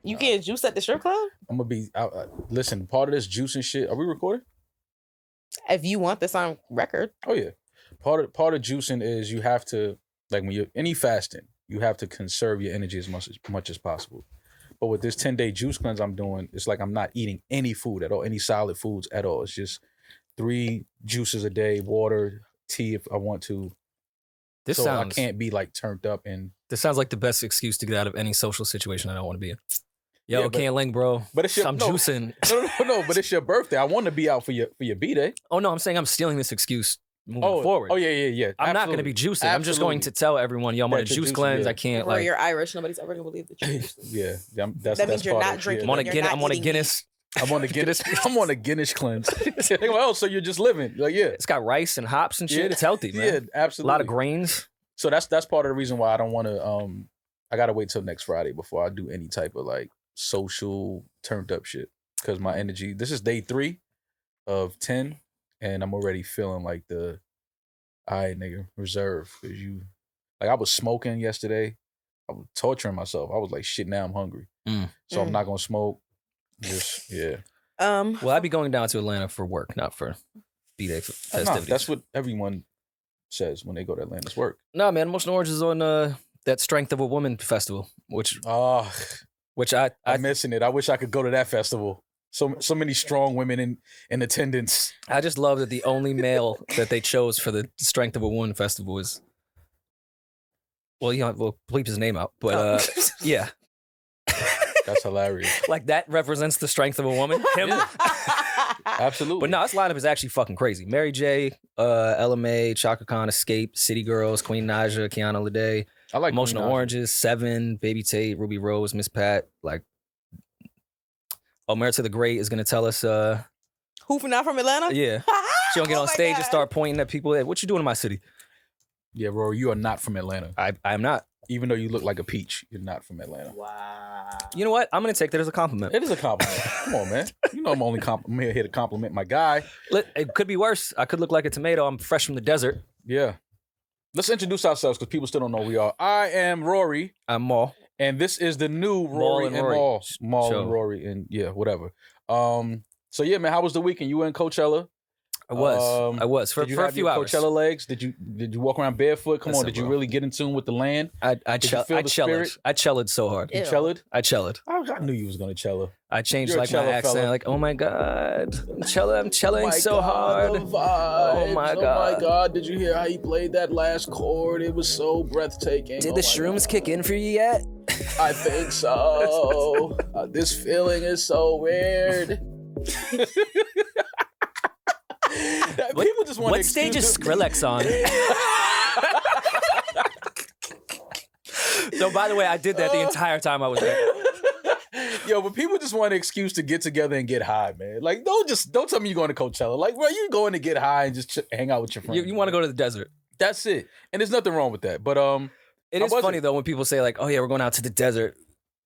You can't juice at the strip club? I'm gonna be out. Listen, part of this juice and shit. Are we recording? If you want this on record. Oh yeah. Part of juicing is you have to, like, when you're any fasting, you have to conserve your energy as much as possible. But with this 10-day juice cleanse I'm doing, it's like I'm not eating any food at all, any solid foods at all. It's just 3 juices a day, water, tea if I want to. I can't be like turned up and. This sounds like the best excuse to get out of any social situation I don't want to be in. Yo, can't link, bro. But it's I'm juicing. No. But it's your birthday. I want to be out for your B-day. Oh no, I'm saying I'm stealing this excuse moving forward. Oh yeah. I'm not going to be juicing. Absolutely. I'm just going to tell everyone, yo, I'm on a juice cleanse. Yeah. I can't Or you're Irish. Nobody's ever going to believe the truth. That means you're not drinking. I'm on a Guinness. I'm on a Guinness. I'm on a Guinness cleanse. They go, oh, so you're just living? Like, yeah. It's got rice and hops and shit. Yeah. It's healthy, man. Yeah, absolutely. A lot of grains. So that's part of the reason why I don't want to. I gotta wait till next Friday before I do any type of like social turned up shit, because my energy. This is day 3 of 10, and I'm already feeling like the, all right, nigga, reserve, because I was smoking yesterday. I was torturing myself. I was like, shit. Now I'm hungry, so I'm not gonna smoke. Just Well, I'd be going down to Atlanta for work, not for B-Day festivities. That's what everyone says when they go to Atlanta. It's work. No, man. Emotional Orange is on that Strength of a Woman festival, which I'm missing it. I wish I could go to that festival. So many strong women in attendance. I just love that the only male that they chose for the Strength of a Woman festival is, well, we'll bleep his name out, but yeah. That's hilarious. Like, that represents the strength of a woman. Him. Absolutely. But no, this lineup is actually fucking crazy. Mary J, LMA, Chaka Khan, Escape, City Girls, Queen Naja, Kiana Lede. I like Emotional Oranges, Seven, Baby Tate, Ruby Rose, Miss Pat. Like, Omerta the Great is gonna tell us. Who not from Atlanta? Yeah. She gonna get on stage and start pointing at people. Hey, what you doing in my city? Yeah, Rory, you are not from Atlanta. I'm not. Even though you look like a peach, you're not from Atlanta. Wow. You know what? I'm going to take that as a compliment. It is a compliment. Come on, man. You know I'm here to compliment my guy. It could be worse. I could look like a tomato. I'm fresh from the desert. Yeah. Let's introduce ourselves because people still don't know who we are. I am Rory. I'm Maul. And this is the new Rory and Maul. Maul and Rory and whatever. So yeah, man, how was the weekend? You were in Coachella? I was for a few hours. Coachella legs? Did you walk around barefoot? Come on, did you really get in tune with the land? I chellaed so hard. You chellaed? I chellaed. I knew you was gonna chella. I changed my accent. Fella. Like, oh my god, I'm chelling so hard. The vibes. Oh my god, did you hear how he played that last chord? It was so breathtaking. Did the shrooms kick in for you yet? I think so. This feeling is so weird. People just want. What stage is Skrillex on? So, by the way, I did that the entire time I was there. Yo, but people just want an excuse to get together and get high, man. Like, don't tell me you're going to Coachella. Like, bro, you going to get high and just hang out with your friends. You want to go to the desert. That's it. And there's nothing wrong with that. But it is funny though when people say like, oh yeah, we're going out to the desert.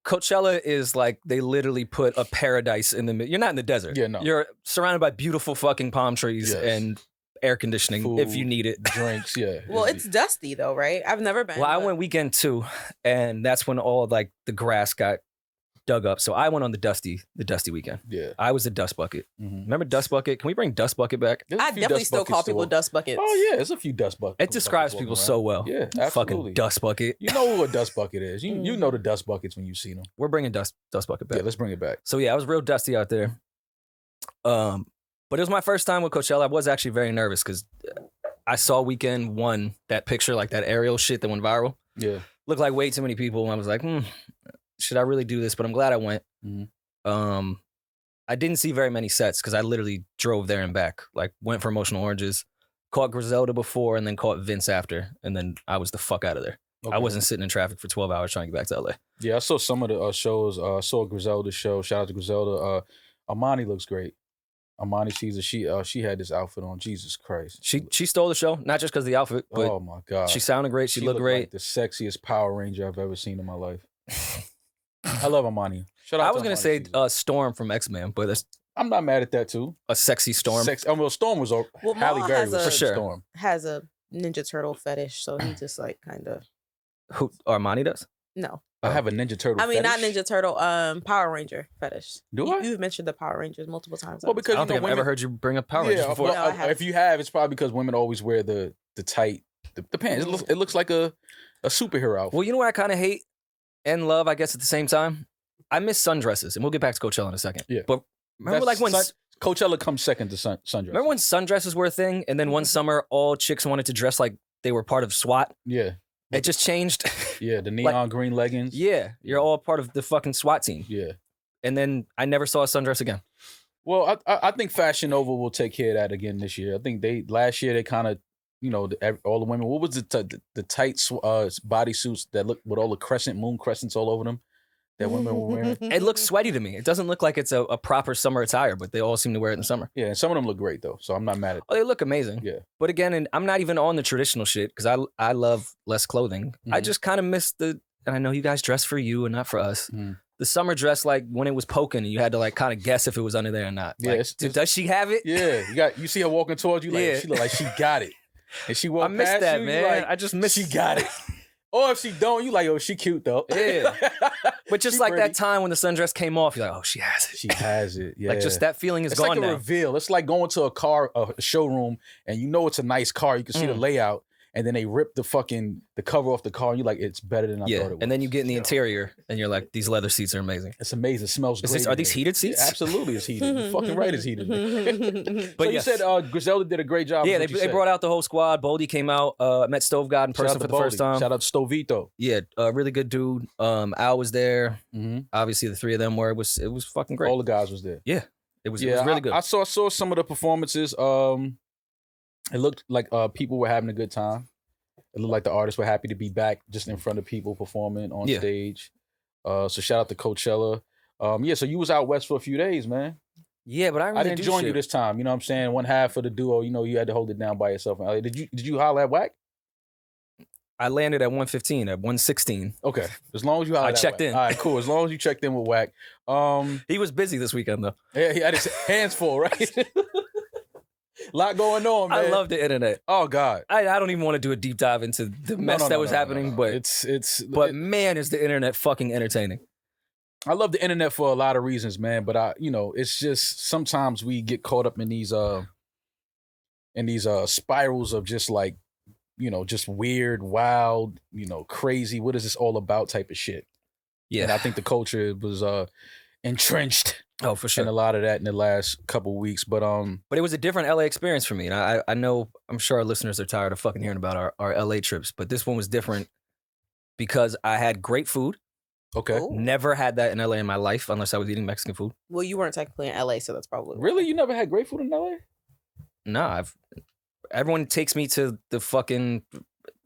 Coachella is like, they literally put a paradise in the middle. You're not in the desert. Yeah, no. You're surrounded by beautiful fucking palm trees and air conditioning. Food, if you need it. Drinks, yeah. Well, it's dusty though, right? I've never been. Well, I went weekend 2, and that's when all like the grass got dug up. So I went on the dusty weekend. Yeah. I was a dust bucket. Mm-hmm. Remember Dust Bucket? Can we bring Dust Bucket back? I definitely still call people Dust Buckets. Oh yeah, there's a few Dust Buckets. It describes people so well. Yeah, absolutely. Fucking Dust Bucket. You know who a Dust Bucket is. You know the Dust Buckets when you see them. We're bringing Dust Bucket back. Yeah, let's bring it back. So yeah, I was real dusty out there. But it was my first time with Coachella. I was actually very nervous because I saw weekend 1, that picture, like that aerial shit that went viral. Yeah. Looked like way too many people. And I was like, should I really do this? But I'm glad I went. Mm-hmm. I didn't see very many sets because I literally drove there and back. Like, went for Emotional Oranges, caught Griselda before, and then caught Vince after. And then I was the fuck out of there. Okay. I wasn't sitting in traffic for 12 hours trying to get back to LA. Yeah, I saw some of the shows. I saw Griselda's show. Shout out to Griselda. Amani looks great. Amani Caesar, she had this outfit on. Jesus Christ. She stole the show, not just because of the outfit, but oh my God. She sounded great. She looked great. Like the sexiest Power Ranger I've ever seen in my life. I love Amani. I was going to say Storm from X-Men, but I'm not mad at that too. A sexy Storm. Well, Storm was Halle Berry was for sure. Storm. Has a Ninja Turtle fetish, so he just like kind of. Who Armani does? No. I have a Ninja Turtle. I mean, fetish. not Ninja Turtle. Power Ranger fetish. Do I? You've mentioned the Power Rangers multiple times. Well, because I don't think I've ever heard you bring up Power Rangers before. No, I haven't. If you have, it's probably because women always wear the tight the pants. It looks like a superhero outfit. Well, you know what I kind of hate and love, I guess, at the same time? I miss sundresses, and we'll get back to Coachella in a second. Yeah. But remember, like when Coachella comes second to sundress. Remember when sundresses were a thing, and then one summer all chicks wanted to dress like they were part of SWAT? Yeah. It just changed. Yeah, the neon green leggings. Yeah, you're all part of the fucking SWAT team. Yeah. And then I never saw a sundress again. Well, I think Fashion Nova will take care of that again this year. I think last year they kind of, all the women. What was the tight bodysuits that look with all the moon crescents all over them that women were wearing? It looks sweaty to me. It doesn't look like it's a proper summer attire, but they all seem to wear it in the summer. Yeah, and some of them look great though, so I'm not mad at. Oh, they look amazing. Yeah. But again, and I'm not even on the traditional shit because I love less clothing. I just kind of miss and I know you guys dress for you and not for us. The summer dress, like when it was poking, and you had to like kind of guess if it was under there or not. Yeah, like, does she have it? Yeah, you see her walking towards you, like she look like she got it, and she walked I miss past that, you, man. like, I just miss she got it. Or if she don't, you like, oh, she cute though. Yeah. But just She like pretty. that time when the sundress came off, you're like, oh, she has it. She has it. Yeah, Like just that feeling is it's gone like a now. reveal. It's like going to a showroom, and you know it's a nice car. You can see the layout, and then they rip the cover off the car, and you're like, it's better than I thought it was. And then you get in the interior, and you're like, these leather seats are amazing. It's amazing. It smells great. Are these heated seats? Yeah, absolutely, it's heated. You're fucking right, it's heated. But so you said Griselda did a great job. Yeah, they brought out the whole squad. Boldy came out, met Stove God in person for the first time. Shout out to Stovito. Yeah, really good dude. Al was there. Obviously, the three of them were. It was fucking great. All the guys was there. Yeah, it was really good. I saw some of the performances. It looked like people were having a good time. It looked like the artists were happy to be back just in front of people performing on stage. So shout out to Coachella. So you was out west for a few days, man. Yeah, but I didn't join you this time. You know what I'm saying? One half of the duo, you had to hold it down by yourself. Did you holler at Wack? I landed at 115, at 116. Okay. As long as you hollered at checked Wack. in. All right, cool. As long as you checked in with Wack. He was busy this weekend though. Yeah, he had his hands full, right? Lot going on, man. I love the internet. Oh God. I don't even want to do a deep dive into the mess that was happening, but man, is the internet fucking entertaining. I love the internet for a lot of reasons, man. But it's just sometimes we get caught up in these spirals of just like, just weird, wild, crazy. What is this all about? Type of shit. Yeah, and I think the culture was entrenched. Oh, for sure. And a lot of that in the last couple weeks, but it was a different LA experience for me, and I know I'm sure our listeners are tired of fucking hearing about our LA trips, but this one was different because I had great food. Okay. Ooh. Never had that in LA in my life unless I was eating Mexican food. Well, you weren't technically in LA, so that's probably really. You never had great food in LA? Nah, everyone takes me to the fucking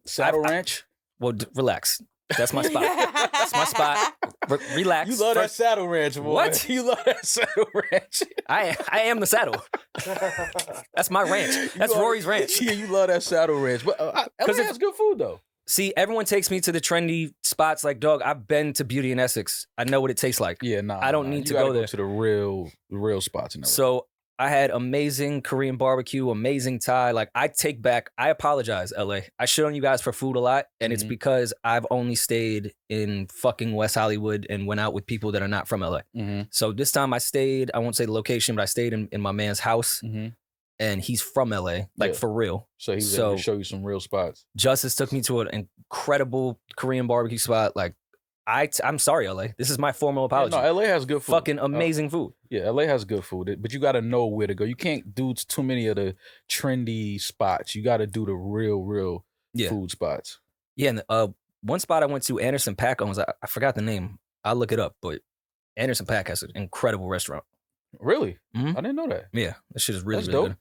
Saddle Ranch. Well, relax. That's my spot. That's my spot. Relax. You love that Saddle Ranch, boy. What? You love that Saddle Ranch. I am the saddle. That's my ranch. That's Rory's ranch. Yeah, you love that Saddle Ranch. But LA has good food, though. See, everyone takes me to the trendy spots like, dog, I've been to Beauty in Essex. I know what it tastes like. Yeah, nah. I don't need to go there. To the real spots in LA. So I had amazing Korean barbecue, amazing Thai. Like I apologize, LA. I shit on you guys for food a lot. And it's because I've only stayed in fucking West Hollywood and went out with people that are not from LA. So this time I stayed, I won't say the location, but I stayed in my man's house. And he's from LA, for real. So he was able to show you some real spots. Justice took me to an incredible Korean barbecue spot. Like, I'm sorry, LA. This is my formal apology. Yeah, no, LA has good food. Fucking amazing food. Yeah, LA has good food, but you got to know where to go. You can't do too many of the trendy spots. You got to do the real food spots. Yeah, and one spot I went to, Anderson Paak owns. I forgot the name. I'll look it up, but Anderson Paak has an incredible restaurant. Really? I didn't know that. Yeah, that shit is really dope. Good.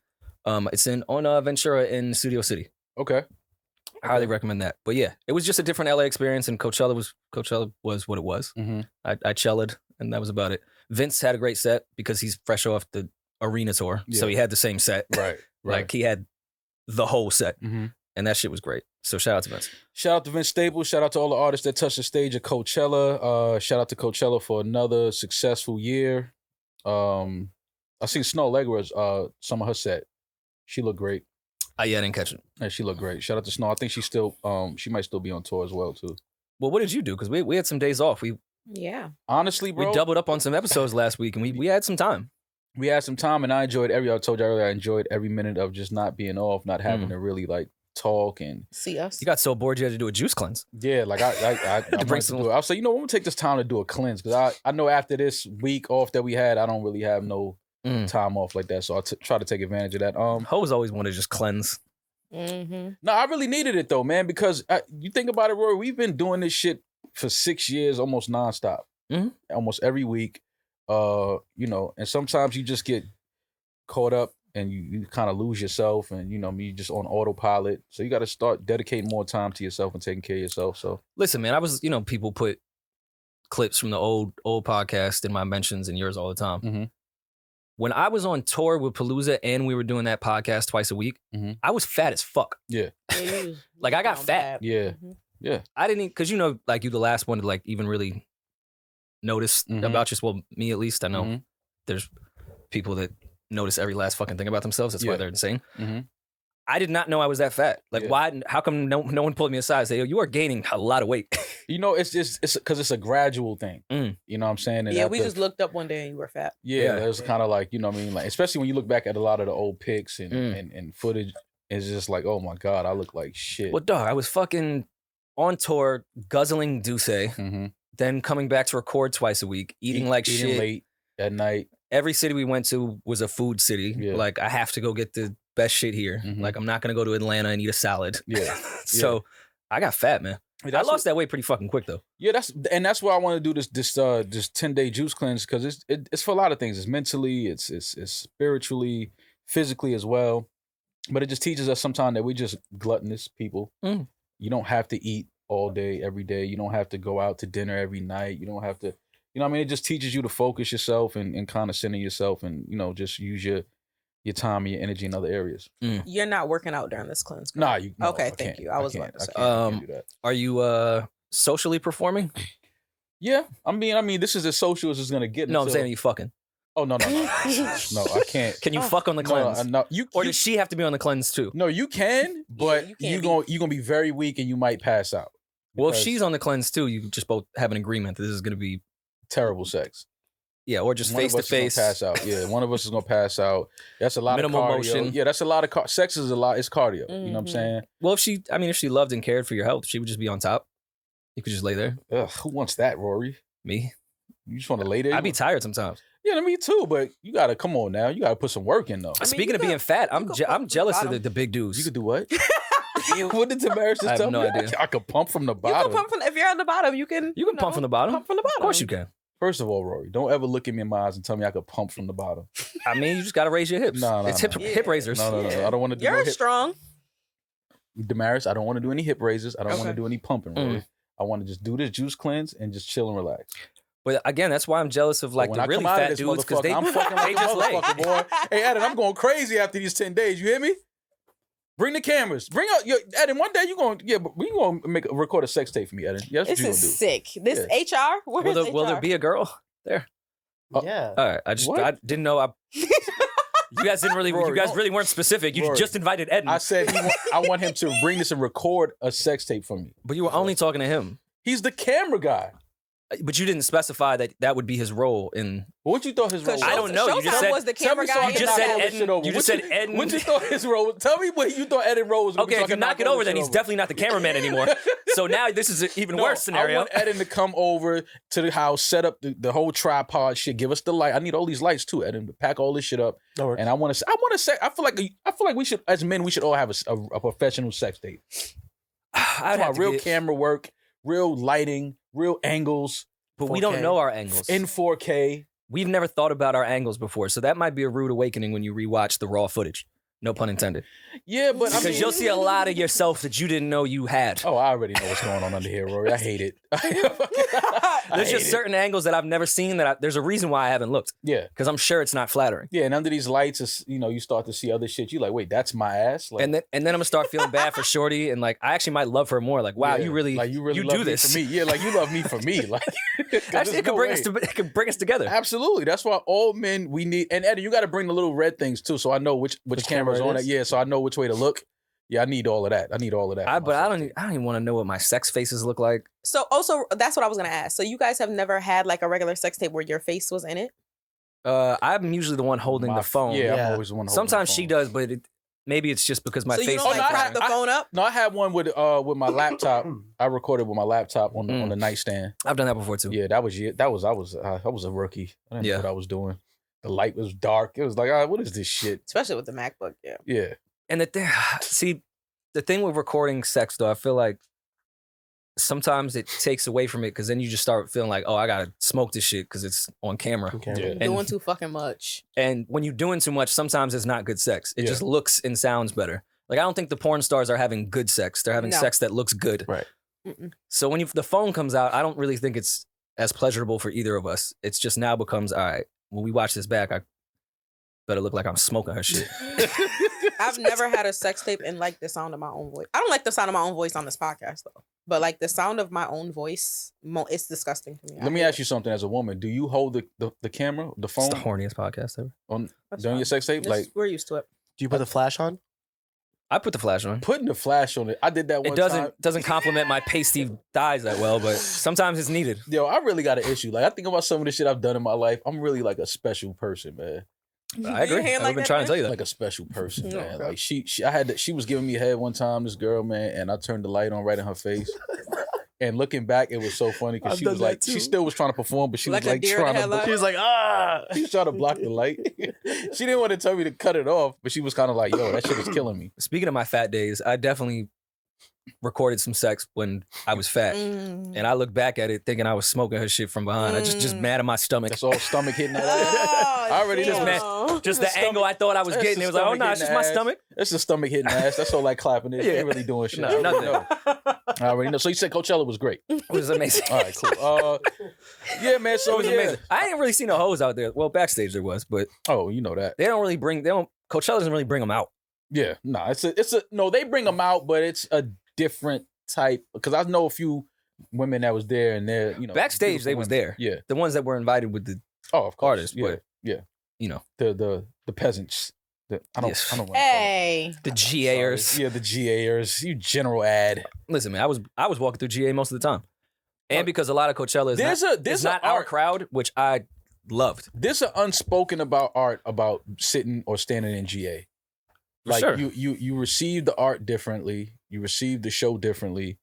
It's on Ventura in Studio City. Okay. Highly recommend that. But yeah, it was just a different LA experience, and Coachella was what it was. I chilled, and that was about it. Vince had a great set because he's fresh off the arena tour, so he had the same set. Right. Like he had the whole set, and that shit was great. So shout out to Vince. Shout out to Vince Staples. Shout out to all the artists that touched the stage at Coachella. Shout out to Coachella for another successful year. I seen Snow Allegra's some of her set. She looked great. Yeah, I didn't catch it. Yeah, she looked great. Shout out to Snow. I think she might still be on tour as well too. Well, what did you do? Because we had some days off. We honestly, bro, doubled up on some episodes last week, and we had some time. We had some time, and I enjoyed I told you earlier, I enjoyed every minute of just not being off, not having to really like talk and see us. You got so bored you had to do a juice cleanse. Yeah, like I bring some. I was like, you know, I'm gonna take this time to do a cleanse because I know after this week off that we had, I don't really have no time off like that, so I try to take advantage of that. Hoes always want to just cleanse. No, I really needed it though, man, because you think about it, Rory, we've been doing this shit for 6 years, almost nonstop, almost every week. You know, and sometimes you just get caught up and you kind of lose yourself, and you know, me just on autopilot. So you got to start dedicating more time to yourself and taking care of yourself. So listen, man, I was, you know, people put clips from the old podcast in my mentions and yours all the time. When I was on tour with Palooza and we were doing that podcast twice a week, I was fat as fuck. Yeah. Like I got fat. Yeah. Yeah. I didn't, because you know, like you the last one to like even really notice about you. Well, me at least. I know there's people that notice every last fucking thing about themselves. That's why they're insane. I did not know I was that fat. Like, why? How come no one pulled me aside and say, "Yo, you are gaining a lot of weight"? You know, it's because it's a gradual thing. You know what I'm saying? And we just looked up one day and you were fat. Yeah, it was kind of like, you know what I mean? Like, especially when you look back at a lot of the old pics and footage, it's just like, oh my God, I look like shit. Well, dog, I was fucking on tour, guzzling Douce, then coming back to record twice a week, eating shit. Late at night. Every city we went to was a food city. Yeah. Like, I have to go get the best shit here. Like, I'm not going to go to Atlanta and eat a salad. Yeah. So I got fat, man. I lost that weight pretty fucking quick though. Yeah, that's why I want to do this 10-day juice cleanse, because it's for a lot of things. It's mentally, it's spiritually, physically as well. But it just teaches us sometimes that we just gluttonous people. You don't have to eat all day, every day. You don't have to go out to dinner every night. You don't have to, you know what I mean? It just teaches you to focus yourself and kind of center yourself and, you know, just use your time and your energy in other areas. You're not working out during this cleanse, correct? Nah, okay, thank you. I was about to say. I can't do that. Are you socially performing? Yeah, I mean, this is as social as it's gonna get. No, I'm saying, are you fucking? Oh no, no, I can't. Can you fuck on the cleanse? No, or does she have to be on the cleanse too? No, you can, but you're gonna be very weak and you might pass out. Well, if she's on the cleanse too, you just both have an agreement that this is gonna be terrible sex. Yeah, or just face to face. Pass out. Yeah, one of us is gonna pass out. That's a lot Minimal of cardio. motion. Yeah, that's a lot of sex is a lot. It's cardio. You know what I'm saying? Well, if she loved and cared for your health, she would just be on top. You could just lay there. Ugh, who wants that, Rory? Me. You just want to lay there? I'd be tired sometimes. Yeah, me too. But you gotta come on now. You gotta put some work in though. Speaking of being fat, I'm jealous of the big dudes. You could do what? What did Damaris just tell me? I have no idea. I could pump from the bottom. You can pump if you're on the bottom. You can pump from the bottom. Pump from the bottom. Of course you can. First of all, Rory, don't ever look at me in my eyes and tell me I could pump from the bottom. I mean, you just got to raise your hips. It's hip raisers. No. I don't want to do You're strong. Damaris, I don't want to do any hip raises. I don't want to do any pumping, Rory. I want to just do this juice cleanse and just chill and relax. But again, that's why I'm jealous of like the really fat dudes, because they just lay. Boy. Hey, Eddin, I'm going crazy after these 10 days. You hear me? Bring the cameras. Bring out your Eddin. One day you gonna record a sex tape for me, Eddin. Yeah, that's what you gonna do. This is sick. This HR. Will there be a girl there? Yeah. All right. I didn't know. You guys didn't really. Rory, you guys really weren't specific. You just invited Eddin. I said I want him to bring this and record a sex tape for me. But you were only talking to him. He's the camera guy. But you didn't specify that would be his role in. What you thought his role was? I don't know. You just said was the camera guy. You just said Eddin. You just said Eddin. What you thought his role was? Tell me what you thought Eddin role was. Okay, if you knock it over, then he's definitely not the cameraman anymore. So now this is an even worse scenario. I want Eddin to come over to the house, set up the whole tripod shit, give us the light. I need all these lights too, Eddin, to pack all this shit up. And I want to say, I feel like we should, as men, we should all have a professional sex date. I'd have real camera work, real lighting, real angles. But 4K. We don't know our angles. In 4K. We've never thought about our angles before. So that might be a rude awakening when you rewatch the raw footage. No pun intended. Yeah, but because you'll see a lot of yourself that you didn't know you had. Oh, I already know what's going on under here, Rory. I hate it. There's just certain angles that I've never seen there's a reason why I haven't looked. Yeah. Because I'm sure it's not flattering. Yeah, and under these lights, you start to see other shit. You're like, wait, that's my ass? Like, and then I'm going to start feeling bad for Shorty, and like, I actually might love her more. Like, wow, you really do this for me. Yeah, like, you love me for me. Like, actually, it could bring us together. Absolutely. That's why all men, we need, and Eddie, you got to bring the little red things too, so I know which camera's on it. Yeah, so I know which way to look. Yeah, I need all of that. But I don't even want to know what my sex faces look like. So also, that's what I was gonna ask. So you guys have never had like a regular sex tape where your face was in it? I'm usually the one holding the phone. Yeah, I'm always the one holding Sometimes the phone. she does, but maybe it's just because my So face. you don't like prop the phone up? No, I had one with my laptop. I recorded with my laptop on the nightstand. I've done that before too. Yeah, I was a rookie. I didn't know what I was doing. The light was dark. It was like, what is this shit? Especially with the MacBook, yeah. Yeah. And the thing with recording sex though, I feel like sometimes it takes away from it because then you just start feeling like, oh, I gotta smoke this shit because it's on camera. Yeah. Doing too fucking much. And when you're doing too much, sometimes it's not good sex. It just looks and sounds better. Like I don't think the porn stars are having good sex. They're having sex that looks good. Right. So when the phone comes out, I don't really think it's as pleasurable for either of us. It's just now becomes, all right, when we watch this back, I better look like I'm smoking her shit. I've never had a sex tape and like the sound of my own voice. I don't like the sound of my own voice on this podcast though. But like the sound of my own voice, it's disgusting to me. Let me ask you something as a woman. Do you hold the camera, the phone? It's the horniest podcast ever. During your sex tape? We're used to it. Do you put the flash on? I put the flash on. Putting the flash on it. I did that one time. It doesn't complement my pasty thighs that well, but sometimes it's needed. Yo, I really got an issue. Like I think about some of the shit I've done in my life. I'm really like a special person, man. I agree. I've been trying to tell you that. Like a special person, man. Okay. Like she was giving me head one time, this girl, man, and I turned the light on right in her face. And looking back, it was so funny because she was like, she still was trying to perform, but she was like trying to. She was like, She was trying to block the light. She didn't want to tell me to cut it off, but she was kind of like, yo, that shit is killing me. Speaking of my fat days, I definitely recorded some sex when I was fat. And I look back at it thinking I was smoking her shit from behind. I just mad at my stomach. That's all stomach hitting that ass. I already know. Just the angle I thought I was getting. It was like, oh, no, it's just my stomach. It's the stomach hitting ass. That's all like clapping it. Ain't really doing shit. No, nothing. I already know. So you said Coachella was great. It was amazing. All right, cool. Yeah, man. So it was amazing. I ain't really seen no hoes out there. Well, backstage there was, but you know that. Coachella doesn't really bring them out. Yeah, no, no, they bring them out, but it's a different type. Because I know a few women that was there and they're, backstage they was there. Yeah. The ones that were invited with the of course. artists. Yeah, but, the peasants. I don't want to the GAers. Yeah, the GAers. You general ad. Listen, man, I was walking through GA most of the time. And because a lot of Coachella is not our crowd, which I loved. There's an unspoken about art about sitting or standing in GA. Like sure. you receive the art differently. You receive the show differently.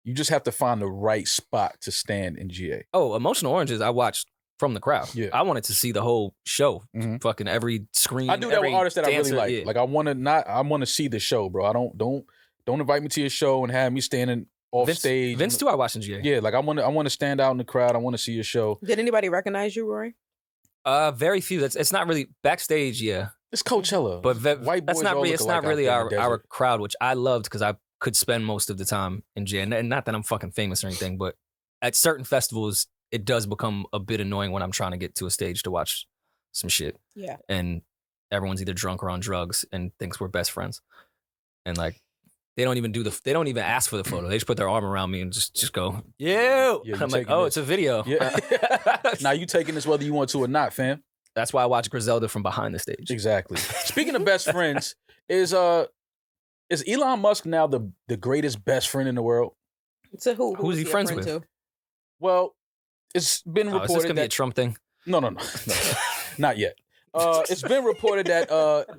You just have to find the right spot to stand in GA. Oh, Emotional Oranges, I watched from the crowd. Yeah. I wanted to see the whole show. Fucking every screen. I do that with artists that dancer, I really like. Yeah. Like I want to see the show, bro. I don't invite me to your show and have me standing off stage. Vince too, I watched in GA. Yeah, like I want to stand out in the crowd. I want to see your show. Did anybody recognize you, Rory? Very few. It's not really backstage. Yeah, it's Coachella, but white boys that's not really. It's not really our crowd, which I loved because I could spend most of the time in GA. And not that I'm fucking famous or anything, but at certain festivals, it does become a bit annoying when I'm trying to get to a stage to watch some shit. Yeah, and everyone's either drunk or on drugs and thinks we're best friends, and like. They don't even ask for the photo. They just put their arm around me and just go, yeah. I'm like, oh, it's a video. Yeah. Now you taking this whether you want to or not, fam. That's why I watch Griselda from behind the stage. Exactly. Speaking of best friends, is Elon Musk now the greatest best friend in the world? So who's he friends with? To? Well, it's been reported is this gonna that be a Trump thing? No, not yet. It's been reported that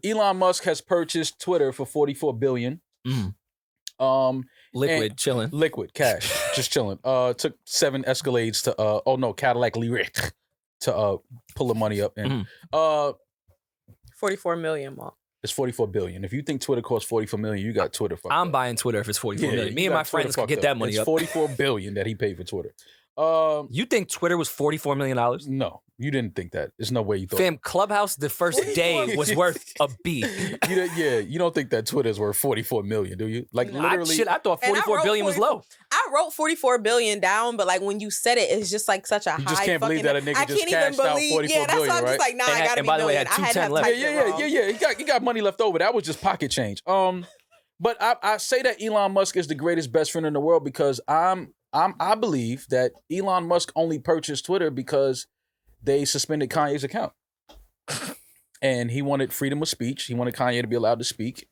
Elon Musk has purchased Twitter for $44 billion. Liquid chilling. Liquid cash, just chilling. Took 7 Escalades to Cadillac Lyric to pull the money up in. 44 million, Mark. It's 44 billion. If you think Twitter costs 44 million, you got Twitter fucked I'm up. buying Twitter if it's 44 million. Me and my friends can get that money it's up. 44 billion that he paid for Twitter. You think Twitter was $44 million? No, you didn't think that. There's no way you thought. Fam, Clubhouse the first day was worth a B. You don't think that Twitter is worth 44 million, do you? Like literally. I thought 44 billion was low. I wrote 44 billion down, but like when you said it, it's just like such a high. You just can't believe that a nigga just cashed out 44 billion, yeah, that's why I'm just like, nah, I gotta be million. I had to have typed it wrong. He got money left over. That was just pocket change. But I say that Elon Musk is the greatest best friend in the world because I believe that Elon Musk only purchased Twitter because they suspended Kanye's account. And he wanted freedom of speech. He wanted Kanye to be allowed to speak.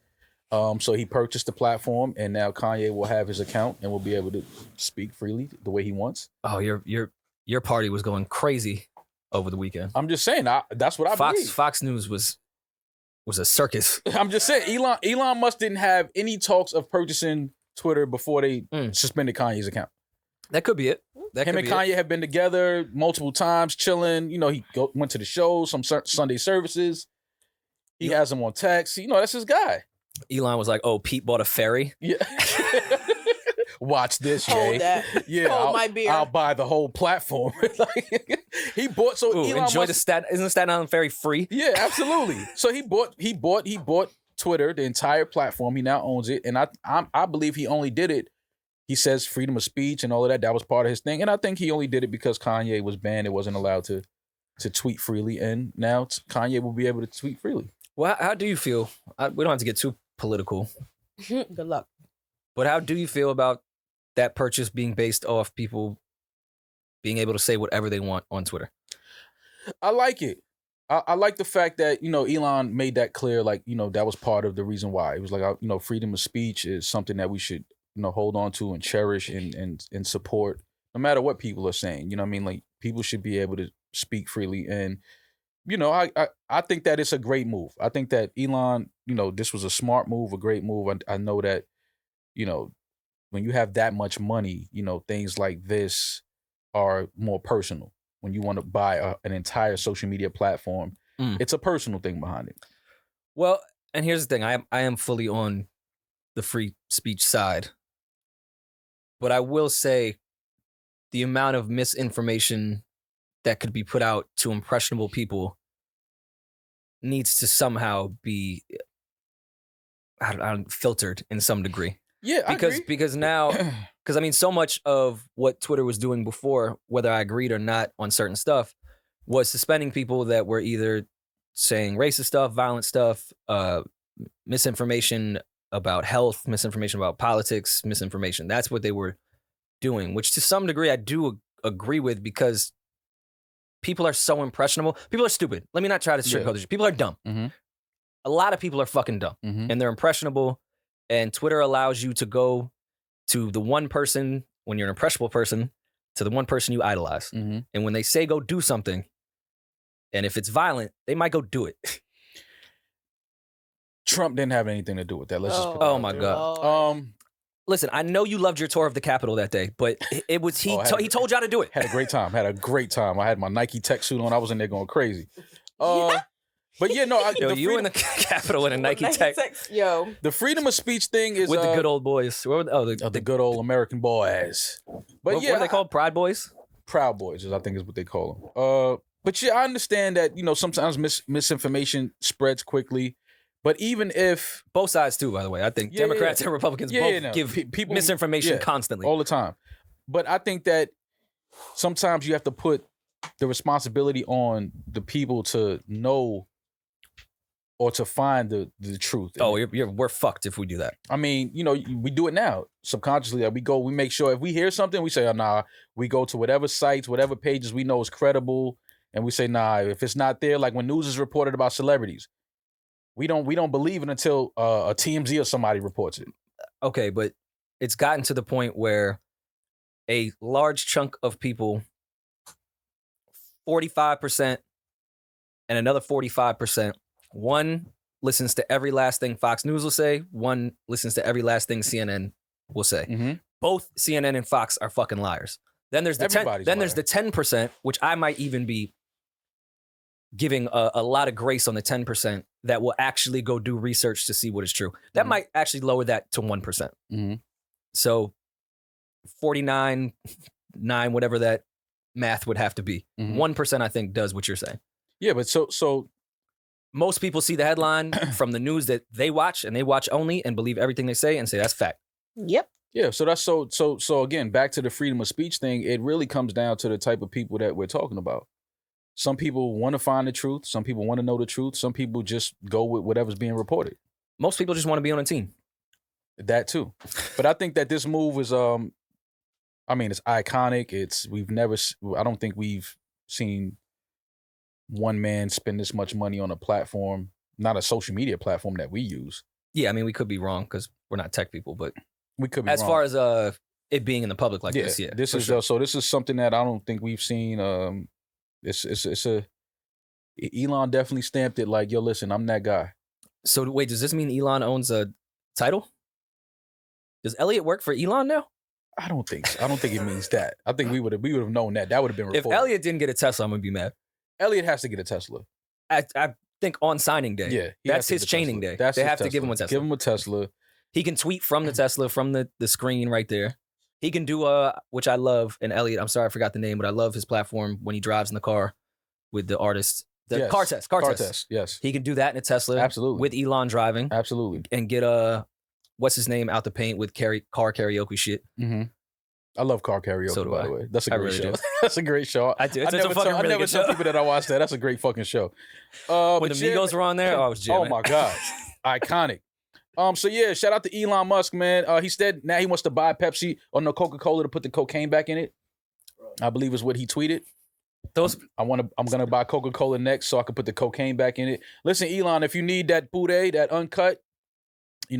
So he purchased the platform, and now Kanye will have his account and will be able to speak freely the way he wants. Oh, your party was going crazy over the weekend. I'm just saying, that's what I believe. Fox News was a circus. I'm just saying, Elon Musk didn't have any talks of purchasing Twitter before they suspended Kanye's account. That could be it. Him and Kanye have been together multiple times, chilling. You know, he went to the show, some Sunday services. He has him on text. You know, that's his guy. Elon was like, "Oh, Pete bought a ferry." Yeah. Watch this, Hold Jay. that. Yeah, Hold my beer. I'll buy the whole platform. Like, he bought so Ooh, Elon enjoy Musk, isn't Staten Island ferry free? Yeah, absolutely. So he bought Twitter, the entire platform. He now owns it, and I believe he only did it. He says freedom of speech and all of that. That was part of his thing, and I think he only did it because Kanye was banned. It wasn't allowed to tweet freely, and now Kanye will be able to tweet freely. Well, how do you feel? We don't have to get too political. Good luck. But how do you feel about that purchase being based off people being able to say whatever they want on Twitter? I like it. I like the fact that, you know, Elon made that clear, like, you know, that was part of the reason why. It was like, you know, freedom of speech is something that we should, you know, hold on to and cherish and support, no matter what people are saying. You know what I mean? Like, people should be able to speak freely. And, you know, I think that it's a great move. I think that Elon, you know, this was a smart move, a great move. I know that, you know, when you have that much money, you know, things like this are more personal. When you want to buy an entire social media platform, it's a personal thing behind it. Well, and here's the thing. I am fully on the free speech side. But I will say the amount of misinformation that could be put out to impressionable people needs to somehow be filtered in some degree. Yeah, I agree. Because now, because I mean, so much of what Twitter was doing before, whether I agreed or not on certain stuff, was suspending people that were either saying racist stuff, violent stuff, misinformation about health, misinformation about politics, misinformation. That's what they were doing, which to some degree I do agree with, because people are so impressionable. People are stupid. Let me not try to sugarcoat this. People are dumb. Mm-hmm. A lot of people are fucking dumb, and they're impressionable. And Twitter allows you to go to the one person, when you're an impressionable person, to the one person you idolize. Mm-hmm. And when they say go do something, and if it's violent, they might go do it. Trump didn't have anything to do with that. Let's just put oh my God. Listen, I know you loved your tour of the Capitol that day, but it was he told y'all to do it. Had a great time. I had my Nike tech suit on. I was in there going crazy. But yeah, no. You in the Capitol in a Nike tech. Yo. The freedom of speech thing is with the good old boys. The good old American boys. But what are they called? Pride Boys? Proud Boys, I think is what they call them. But yeah, I understand that, you know, sometimes misinformation spreads quickly. But even if both sides too, by the way, I think Democrats and Republicans both give people misinformation constantly, all the time. But I think that sometimes you have to put the responsibility on the people to know or to find the truth. Oh, we're fucked if we do that. I mean, you know, we do it now subconsciously. We make sure if we hear something, we say, oh, nah. We go to whatever sites, whatever pages we know is credible, and we say, nah. If it's not there, like when news is reported about celebrities, we don't believe it until a TMZ or somebody reports it. Okay, but it's gotten to the point where a large chunk of people, 45%, and another 45%, one listens to every last thing Fox News will say, one listens to every last thing CNN will say. Mm-hmm. Both CNN and Fox are fucking liars. Then there's the 10%, which I might even be giving a lot of grace on the 10% that will actually go do research to see what is true. That might actually lower that to 1%. Mm-hmm. So 49, 9, whatever that math would have to be. 1% I think does what you're saying. Yeah, but so most people see the headline from the news that they watch, and they watch only and believe everything they say and say that's fact. Yep. Yeah, so that's so again, back to the freedom of speech thing, it really comes down to the type of people that we're talking about. Some people want to find the truth, some people want to know the truth, some people just go with whatever's being reported. Most people just want to be on a team. That too. But I think that this move is I mean, it's iconic. I don't think we've seen one man spend this much money on a platform, not a social media platform that we use. Yeah, I mean, we could be wrong because we're not tech people, but We could be as wrong. far as it being in the public like this, yeah. This for is sure. so this is something that I don't think we've seen. It's a Elon definitely stamped it like, yo, listen, I'm that guy. So wait, does this mean Elon owns a title? Does Elliot work for Elon now? I don't think so. I don't think it means that. I think we would have known that. That would have been If reported. Elliot didn't get a Tesla, I'm gonna be mad. Elliot has to get a Tesla. I think on signing day. Yeah, he That's has to his get a chaining Tesla. day. That's They his have to give Tesla. him a Tesla. Give him a Tesla. He can tweet from the Tesla, from the screen right there. He can do which I love, and Elliot, I'm sorry I forgot the name, but I love his platform when he drives in the car with the artist. The Yes. car test. Car test. Yes, He can do that in a Tesla. absolutely. With Elon driving. Absolutely. And get what's his name out the paint with car karaoke shit. Mm-hmm. I love car karaoke, So do by I. the way. That's a I great really show. do. That's a great show. I do. I It's a never fucking really tell good show. people that I watch that. That's a great fucking show. When But the yeah, Migos were on there, I was jamming. oh my God. Iconic. So yeah, shout out to Elon Musk, man. He said now he wants to buy Pepsi or no Coca-Cola to put the cocaine back in it. I believe is what he tweeted. I'm gonna buy Coca-Cola next so I can put the cocaine back in it. Listen, Elon, if you need that Poudet, that uncut,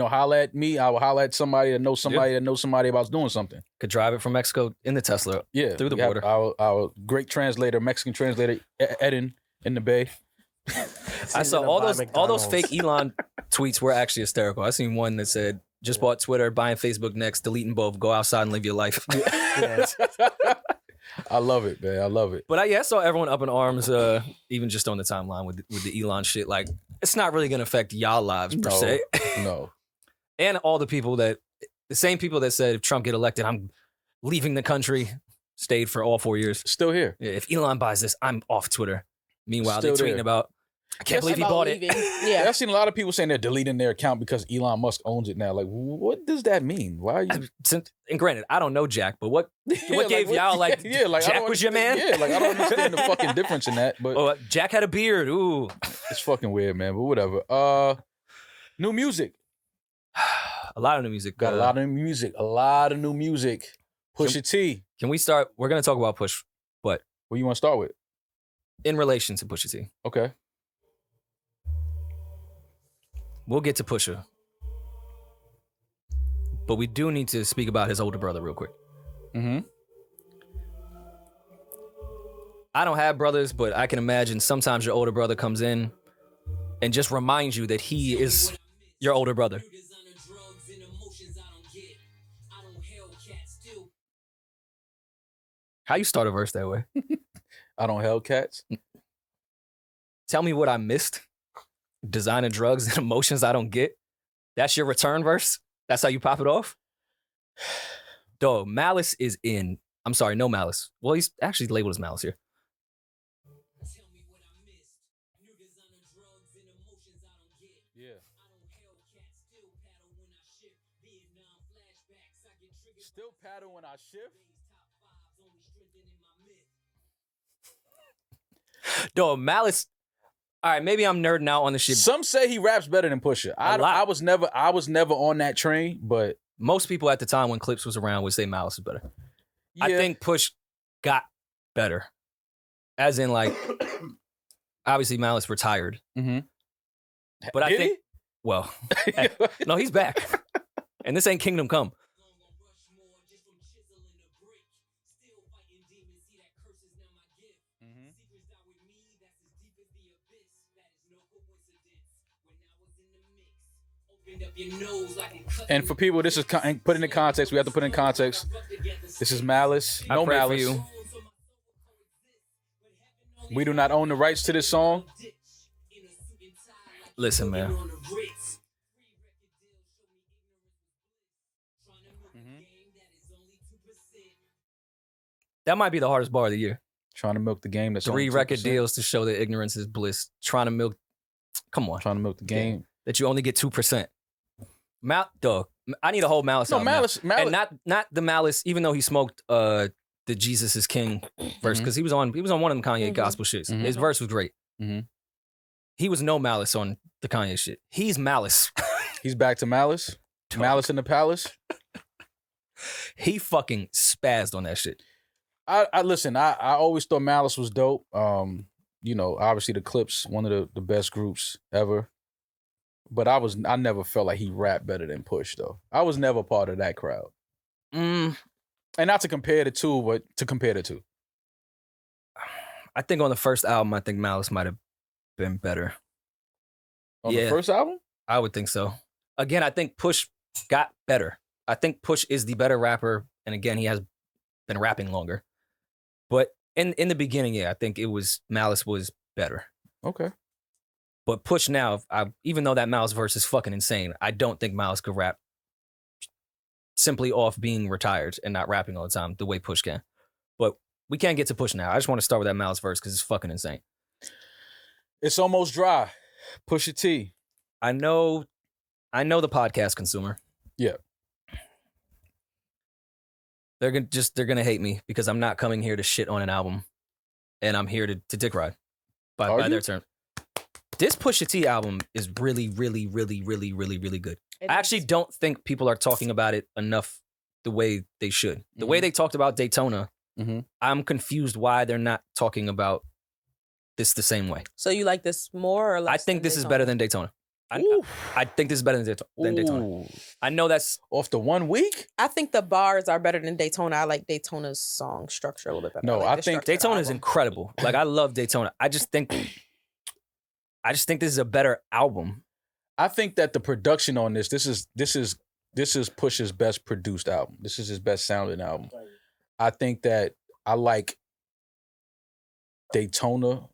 holla at me. I will holla at somebody that knows somebody that knows somebody about doing something. Could drive it from Mexico in the Tesla. Yeah. Through the we have border. Our great translator, Mexican translator, Eddin in the Bay. I saw all those fake Elon tweets were actually hysterical. I seen one that said, just bought Twitter, buying Facebook next, deleting both, go outside and live your life. I love it, man. I love it. But I saw everyone up in arms, even just on the timeline with the Elon shit. Like, it's not really gonna affect y'all lives per se. No. And all the same people that said if Trump get elected, I'm leaving the country, stayed for all 4 years. Still here. Yeah, if Elon buys this, I'm off Twitter. Meanwhile, Still they're tweeting there. about, I can't believe he bought it. Yeah. I've seen a lot of people saying they're deleting their account because Elon Musk owns it now. Like, what does that mean? Why are you? And granted, I don't know Jack, but what gave y'all like Jack was your man? Yeah, like I don't understand the fucking difference in that. But Jack had a beard. Ooh, it's fucking weird, man. But whatever. New music. a lot of new music. Got a lot of music. A lot of new music. Pusha T. Can we start? We're gonna talk about Push, but What you want to start with? in relation to Pusha T, Okay. we'll get to Pusha, but we do need to speak about his older brother real quick. Mm-hmm. I don't have brothers, but I can imagine sometimes your older brother comes in and just reminds you that he is your older brother. How you start a verse that way? I don't Hellcats. Tell me what I missed. Designer drugs and emotions I don't get. That's your return verse? That's how you pop it off? Dog, Malice is in. I'm sorry, no Malice. Well, he's actually labeled as Malice here. Yeah. Still paddle when I shift. Dog, Malice. All right, maybe I'm nerding out on the shit. Some say he raps better than Pusha. I was never on that train, but Most people at the time when Clips was around would say Malice is better. yeah. I think Push got better. As in, like, obviously Malice retired. Mm-hmm. But I Did think, well, no, he's back. And this ain't Kingdom Come. And for people, this is put in the context. We have to put in context. This is Malice. I No pray for Malice. you. We do not own the rights to this song. Listen, man. That might be the hardest bar of the year. Trying to milk the game. That's 3 only record 2%. deals to show that ignorance is bliss. Trying to milk. Come on. Trying to milk the game. That you only get 2%. Dog. I need a whole Malice No, album now. Malice. And not the Malice, even though he smoked the Jesus is King verse, because he was on one of them Kanye gospel shits. Mhm. His verse was great. Mhm. He was no Malice on the Kanye shit. He's Malice. He's back to Malice. Malice in the Palace. He fucking spazzed on that shit. I listen. I always thought Malice was dope. Obviously the Clips, one of the best groups ever. But I never felt like he rapped better than Push though. I was never part of that crowd. And not to compare the two, but to compare the two. I think on the first album, I think Malice might have been better. On the first album? I would think so. Again, I think Push got better. I think Push is the better rapper. And again, he has been rapping longer. But in the beginning, yeah, I think Malice was better. Okay. But Push now, even though that Malice verse is fucking insane, I don't think Malice could rap simply off being retired and not rapping all the time the way Push can. But we can't get to Push now. I just want to start with that Malice verse because it's fucking insane. It's almost dry. Pusha T. I know the podcast consumer. Yeah. They're gonna hate me because I'm not coming here to shit on an album, and I'm here to dick ride by their term. This Pusha T album is really, really, really, really, really, really good. I actually don't think people are talking about it enough the way they should. The way they talked about Daytona, I'm confused why they're not talking about this the same way. So you like this more or less? I think this is better than Daytona. I think this is better than Daytona. I know that's off the 1 week. I think the bars are better than Daytona. I like Daytona's song structure a little bit better. No, I think Daytona is incredible. Like I love Daytona. I just think this is a better album. I think that the production on this is Push's best produced album. This is his best sounding album. I think that I like Daytona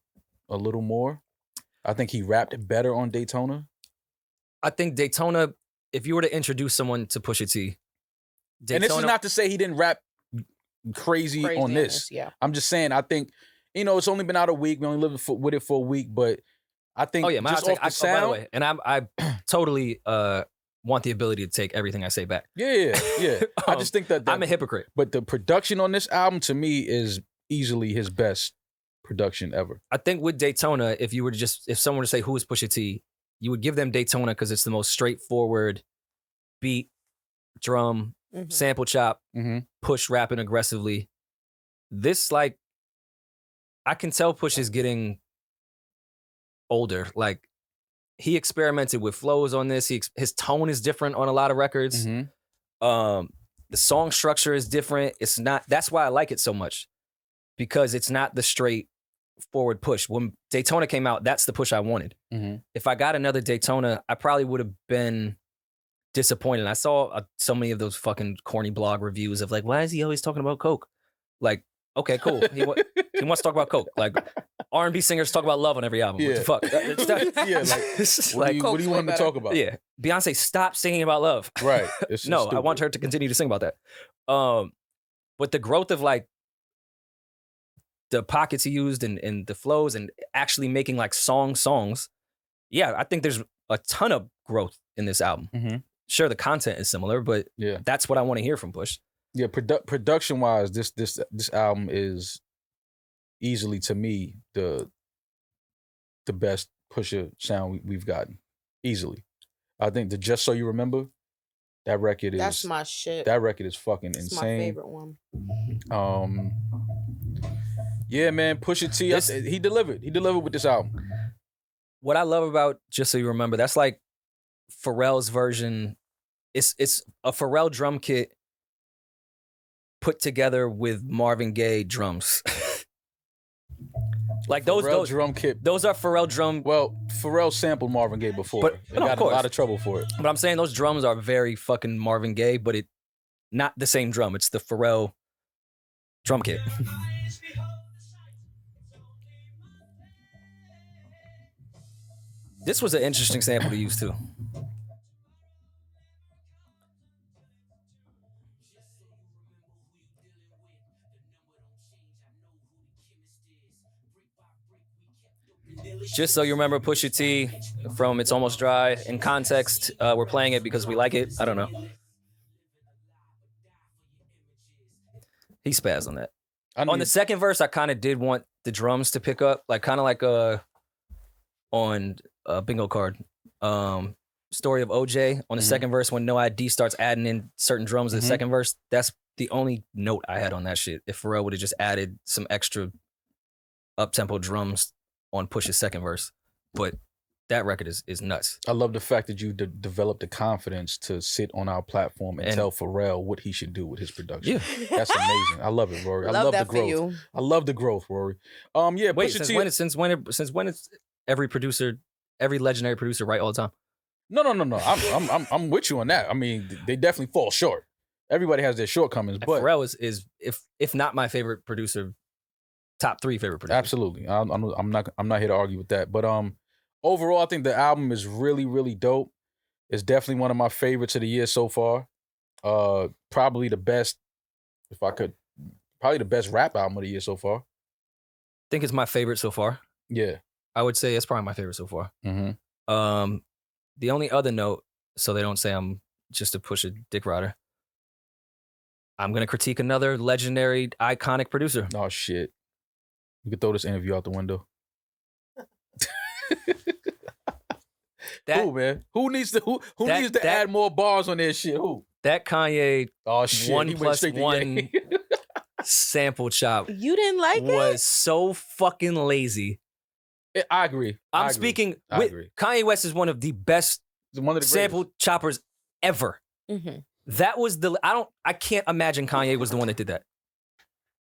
a little more. I think he rapped better on Daytona. I think Daytona, if you were to introduce someone to Pusha T, Daytona, and this is not to say he didn't rap crazy on this. Yeah. I'm just saying, I think, it's only been out a week. We only lived with it for a week, but I think just off the sound. By the way, and I totally want the ability to take everything I say back. Yeah. I just think that I'm a hypocrite. But the production on this album, to me, is easily his best production ever. I think with Daytona, if someone were to say who is Pusha T, you would give them Daytona because it's the most straightforward beat, drum, sample chop, Push rapping aggressively. This, like, I can tell Push is getting older. Like, he experimented with flows on this. His tone is different on a lot of records. The song structure is different. It's not. That's why I like it so much, because it's not the straight forward Push. When Daytona came out, that's the Push I wanted. If I got another Daytona, I probably would have been disappointed. I saw so many of those fucking corny blog reviews of like, why is he always talking about Coke? Like, okay, cool. He wants to talk about Coke. Like, R&B singers talk about love on every album. Yeah. What the fuck? What do you want him to talk about? Yeah. Beyonce, stop singing about love. Right. No, I want her to continue to sing about that. But the growth of like the pockets he used and the flows and actually making like songs. Yeah, I think there's a ton of growth in this album. Sure, the content is similar, but that's what I want to hear from Push. Yeah, production wise, this album is easily, to me, the best Pusha sound we've gotten. Easily. I think the Just So You Remember, that's my shit. That record is fucking insane. It's my favorite one. Yeah, man, Pusha T, he delivered. He delivered with this album. What I love about Just So You Remember, that's like Pharrell's version. It's a Pharrell drum kit put together with Marvin Gaye drums. Like those drum kit. Those are Pharrell drum. Well, Pharrell sampled Marvin Gaye before. But got in a lot of trouble for it. But I'm saying those drums are very fucking Marvin Gaye, but not the same drum. It's the Pharrell drum kit. This was an interesting sample to use too. Just So You Remember, Pusha T from It's Almost Dry. In context, we're playing it because we like it. I don't know. He spazzed on that. On the second verse, I kind of did want the drums to pick up, like kind of like on Bingo Card. Story of OJ. On the second verse, when No ID starts adding in certain drums in the second verse, that's the only note I had on that shit. If Pharrell would have just added some extra up-tempo drums on Push's second verse. But that record is nuts. I love the fact that you developed the confidence to sit on our platform and tell Pharrell what he should do with his production. Yeah. That's amazing. I love it, Rory. I love the growth. I love the growth, Rory. Yeah. Wait, since when it's every legendary producer write all the time? No. I'm with you on that. I mean, they definitely fall short. Everybody has their shortcomings, but Pharrell is if not my favorite producer, top 3 favorite producer. Absolutely. I'm not here to argue with that. But overall, I think the album is really, really dope. It's definitely one of my favorites of the year so far. Probably the best, probably the best rap album of the year so far. I think it's my favorite so far. Yeah. I would say it's probably my favorite so far. Mm-hmm. The only other note, so they don't say I'm just a Pusha dick rider, I'm going to critique another legendary, iconic producer. Oh, shit. You could throw this interview out the window. Who, man? Who needs to add more bars on their shit? Who? That Kanye 1+1 sample chop. You didn't like it? Was so fucking lazy. I agree. I agree. Kanye West is one of the best sample choppers ever. Mm-hmm. That was I can't imagine Kanye was the one that did that.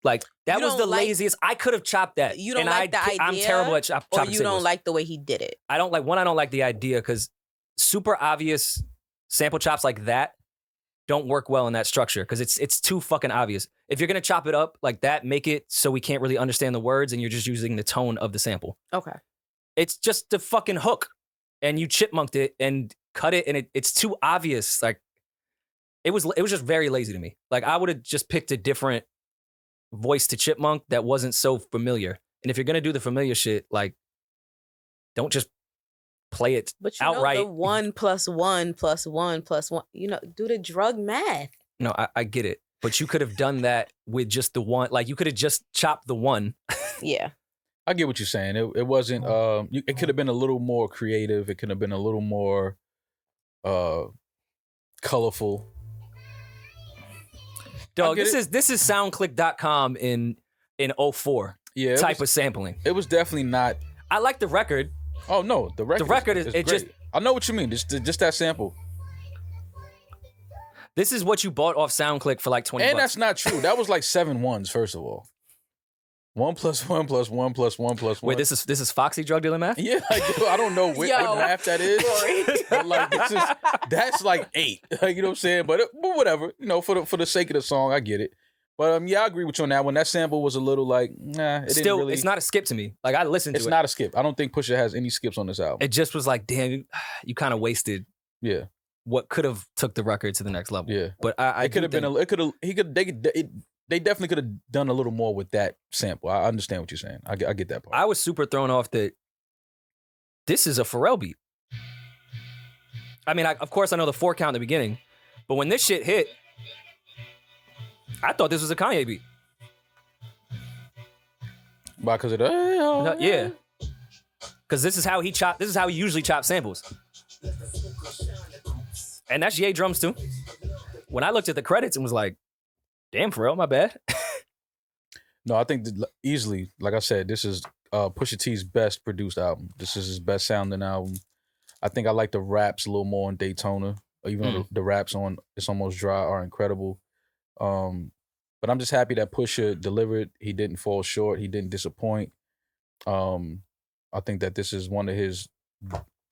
Like, that was the laziest. I could have chopped that. You don't like the idea? I'm terrible at chopping Or you don't like the way he did it? I don't like the idea because super obvious sample chops like that don't work well in that structure because it's too fucking obvious. If you're going to chop it up like that, make it so we can't really understand the words and you're just using the tone of the sample. Okay. It's just the fucking hook and you chipmunked it and cut it and it's too obvious. Like, it was just very lazy to me. Like, I would have just picked a different voice to chipmunk that wasn't so familiar. And if you're gonna do the familiar shit, like, don't just play it outright. But the 1 + 1 + 1 + 1. Do the drug math. No, I get it. But you could have done that with just the one. Like, you could have just chopped the one. Yeah. I get what you're saying. It wasn't. It could have been a little more creative. It could have been a little more colorful. Dog, this is soundclick.com in 04 type of sampling. It was definitely not. I like the record. Oh no, the record is great. just. I know what you mean. Just that sample. This is what you bought off SoundClick for like $20. And that's not true. That was like 7 ones. First of all, 1 + 1 + 1 + 1 + 1. Wait, this is Foxy drug dealer math? Yeah, I don't know what math that is. But like, that's like 8. Like, you know what I'm saying? But whatever. For the sake of the song, I get it. But yeah, I agree with you on that one. That sample was a little like, nah. It's not a skip to me. Like, I listened to it. It's not a skip. I don't think Pusha has any skips on this album. It just was like, damn, you kind of wasted. Yeah. What could have took the record to the next level. Yeah. But they definitely could have done a little more with that sample. I understand what you're saying. I get that part. I was super thrown off that this is a Pharrell beat. I mean, of course I know the 4 count in the beginning, but when this shit hit, I thought this was a Kanye beat. Why? Because of the... Yeah. Because this is how he usually chops samples. And that's Ye drums too. When I looked at the credits and was like, damn, Pharrell, my bad. No, I think easily, like I said, this is Pusha T's best produced album. This is his best sounding album. I think I like the raps a little more on Daytona, even though the raps on It's Almost Dry are incredible. But I'm just happy that Pusha delivered. He didn't fall short. He didn't disappoint. I think that this is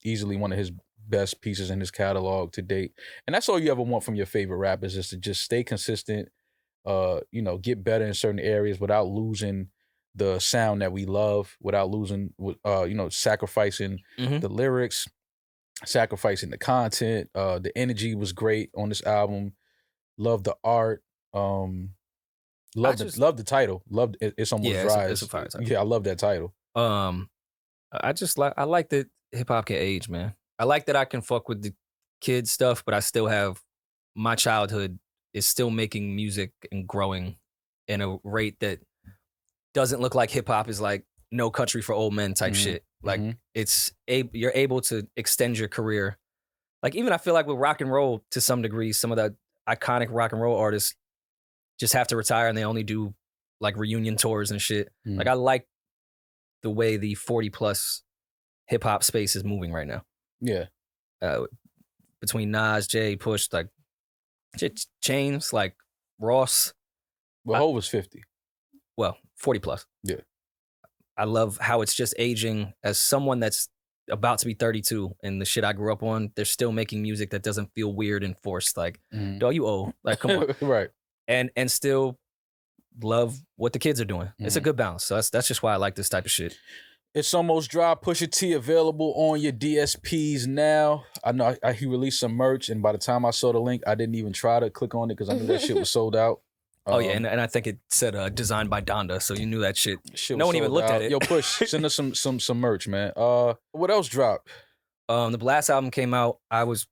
easily one of his best pieces in his catalog to date. And that's all you ever want from your favorite rappers, is to just stay consistent, get better in certain areas without losing the sound that we love, without losing, sacrificing the lyrics, sacrificing the content. The energy was great on this album. Love the art. Love the title. Loved It's Almost Dry. It's a fire title. Yeah, I love that title. I like that hip hop can age, man. I like that I can fuck with the kids stuff, but I still have my childhood is still making music and growing in a rate that doesn't look like hip hop is like No Country for Old Men type shit. Like you're able to extend your career. Like, even I feel like with rock and roll to some degree, some of the iconic rock and roll artists just have to retire and they only do like reunion tours and shit. Like, I like the way the 40 plus hip hop space is moving right now. Yeah. Between Nas, Jay, Push, like Chains, like Ross. Well, Hov was 50. Well, 40 plus. Yeah. I love how it's just aging. As someone that's about to be 32 and the shit I grew up on, they're still making music that doesn't feel weird and forced. Like, dog, you old. Like, come on. Right. And still love what the kids are doing. It's a good balance. So that's just why I like this type of shit. It's almost dry. Pusha T available on your DSPs now. I know he released some merch, and by the time I saw the link, I didn't even try to click on it because I knew that shit was sold out. Oh yeah, and I think it said designed by Donda, so you knew that shit. No one even looked at it. Yo, Push, send us some merch, man. What else dropped? The Blast album came out. I was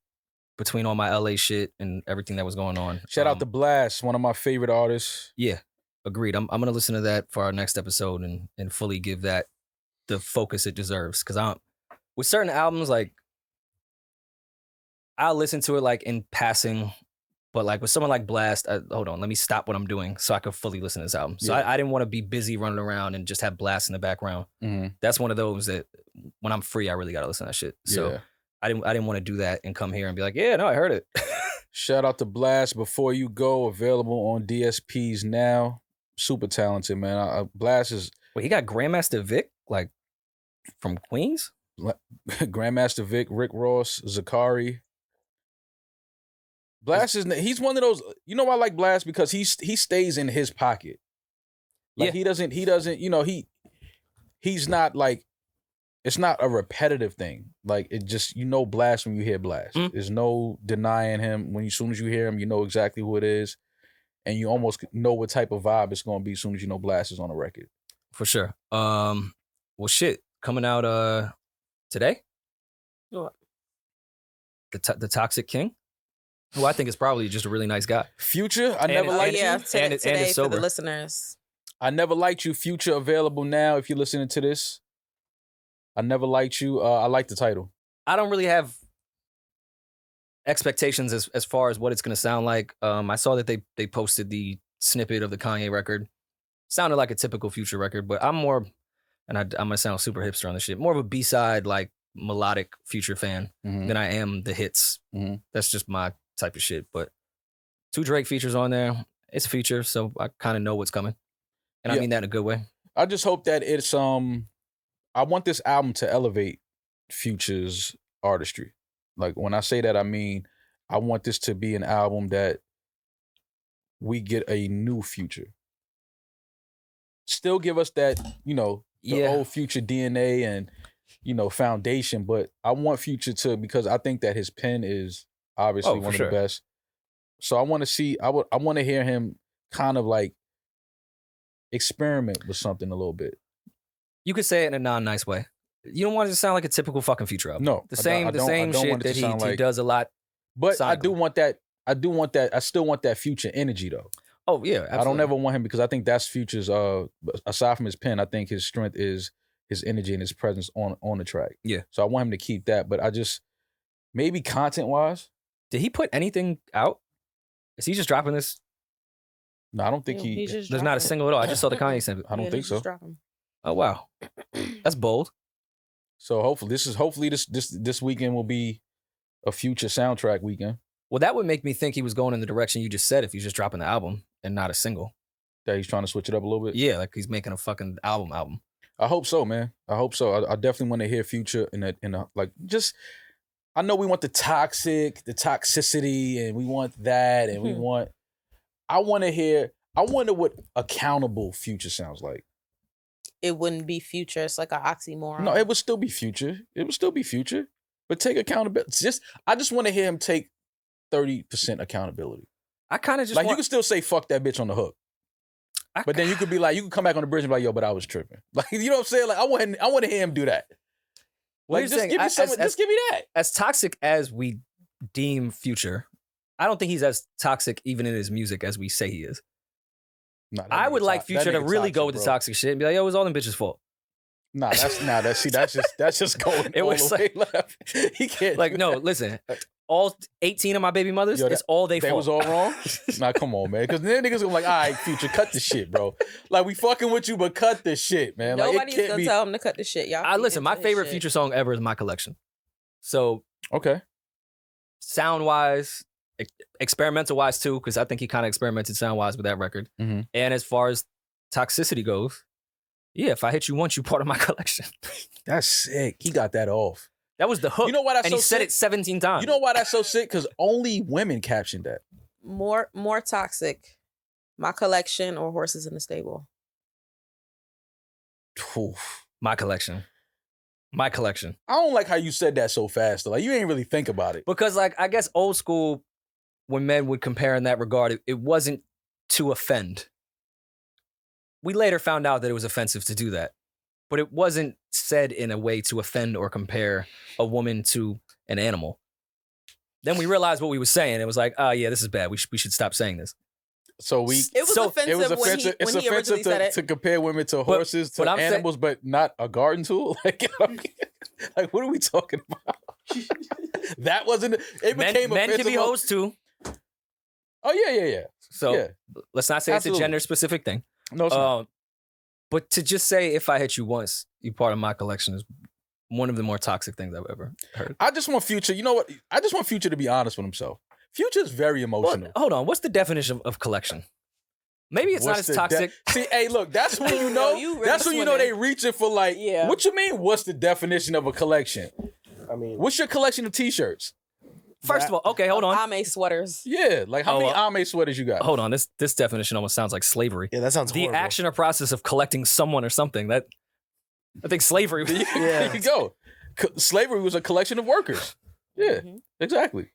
between all my LA shit and everything that was going on. Shout out to Blast, one of my favorite artists. Yeah, agreed. I'm gonna listen to that for our next episode and fully give that the focus it deserves. Because with certain albums, like I'll listen to it like in passing, but like with someone like Blast, hold on, let me stop what I'm doing so I could fully listen to this album. So I didn't want to be busy running around and just have Blast in the background. That's one of those that when I'm free, I really gotta listen to that shit. So I didn't want to do that and come here and be like, yeah, no, I heard it. Shout out to Blast. Before You Go, available on DSPs now. Super talented, man. Blast is... Wait, he got Grandmaster Vic, like, from Queens? Grandmaster Vic, Rick Ross, Zakari. Blast he's one of those... You know why I like Blast? Because he stays in his pocket. Like, he doesn't, you know, he's not like... It's not a repetitive thing. Like, it just, you know Blast when you hear Blast. There's no denying him. As soon as you hear him, you know exactly who it is. And you almost know what type of vibe it's going to be as soon as you know Blast is on the record. For sure. Well, shit. Coming out today? What? The Toxic King, who I think is probably just a really nice guy. Future, I never liked you. Yeah, and today sober. for the listeners. I never liked you. Future available now if you're listening to this. I never liked you. I like the title. I don't really have expectations as far as what it's going to sound like. I saw that they posted the snippet of the Kanye record. Sounded like a typical Future record, but I'm more, and I'm going to sound super hipster on this shit, more of a B-side, like melodic Future fan than I am the hits. That's just my type of shit. But 2 Drake features on there. It's Future, so I kind of know what's coming. And I mean that in a good way. I just hope that it's I want this album to elevate Future's artistry. Like, when I say that, I mean, I want this to be an album that we get a new Future. Still give us that, you know, the old Future DNA and, you know, foundation, but I want Future to, because I think that his pen is obviously one of the best. So I want to see, I want to hear him kind of like experiment with something a little bit. You could say it in a non-nice way. You don't want it to sound like a typical fucking Future album. No, the same shit that he does a lot. But sonically. I do want that. I still want that Future energy though. Oh yeah, absolutely. I don't ever want him, because I think that's Future's. Aside from his pen, I think his strength is his energy and his presence on the track. Yeah. So I want him to keep that, but I just maybe content wise. Did he put anything out? Is he just dropping this? No, I don't think There's not a single at all. I just saw the Kanye sample. I don't think so. Oh wow, that's bold. So hopefully this weekend will be a Future soundtrack weekend. Well, that would make me think he was going in the direction you just said if he's just dropping the album and not a single. That he's trying to switch it up a little bit? Yeah, like he's making a fucking album. I hope so, man. I hope so. I definitely want to hear Future in a like, just, I know we want the toxicity, and we want that, and we want, I wonder what accountable Future sounds like. It wouldn't be Future. It's like an oxymoron. No, it would still be Future. But take accountability. I just want to hear him take 30% accountability. I kind of just like, you can still say fuck that bitch on the hook. But then you could be like, you can come back on the bridge and be like, yo, but I was tripping. Like, you know what I'm saying? Like, I want to hear him do that. Like, just give me that. As toxic as we deem Future, I don't think he's as toxic even in his music as we say he is. Nah, I would like Future to really go with the toxic shit and be like, yo, it was all them bitches' fault. That's just going all the way left. He can't. Like, no, listen. all 18 of my baby mothers, Yo, it's all they They fault. was all wrong? Nah, come on, man. Because then niggas gonna be like, all right, Future, cut the shit, bro. Like, we fucking with you, but cut the shit, man. Like, Nobody's gonna tell him to cut the shit, y'all. Listen, my favorite Future song ever is My Collection. So, Okay. sound-wise, experimental-wise too, because I think he kind of experimented sound-wise with that record. Mm-hmm. And as far as toxicity goes, yeah, if I hit you once, you part of my collection. That's sick. He got that off. That was the hook. You know why that's and so he said sick? it 17 times. You know why that's so sick? Because only women captioned that. More toxic. My Collection or Horses in the Stable. Oof. My Collection. My Collection. I don't like how you said that so fast. Though. Like, you ain't really think about it. Because, like, I guess old school, when men would compare in that regard, it wasn't to offend. We later found out that it was offensive to do that. But it wasn't said in a way to offend or compare a woman to an animal. Then we realized what we were saying. It was like, oh, yeah, this is bad. We should stop saying this. So we... It was offensive when he originally said it. to compare women to horses, to animals, but not a garden tool. Like, like, what are we talking about? That wasn't... It became men offensive. can be hoes too. Oh, yeah. So Yeah. let's not say Absolutely. it's a gender-specific thing. No, it's not. But to just say, if I hit you once, you part of my collection is one of the more toxic things I've ever heard. I just want Future... You know what? I just want Future to be honest with himself. Future is very emotional. Hold on. What's the definition of collection? Maybe it's not as toxic. See, hey, look, that's when you know. really that's when you know they reaching for like. Yeah. What you mean? What's the definition of a collection? I mean, What's your collection of T-shirts? First of all, okay, hold on. Ame sweaters. Yeah, like how many Ame sweaters you got? Hold on. This definition almost sounds like slavery. yeah, that sounds The horrible. action or process of collecting someone or something. That I think slavery. There you go. Slavery was a collection of workers. Yeah, Mhm. exactly.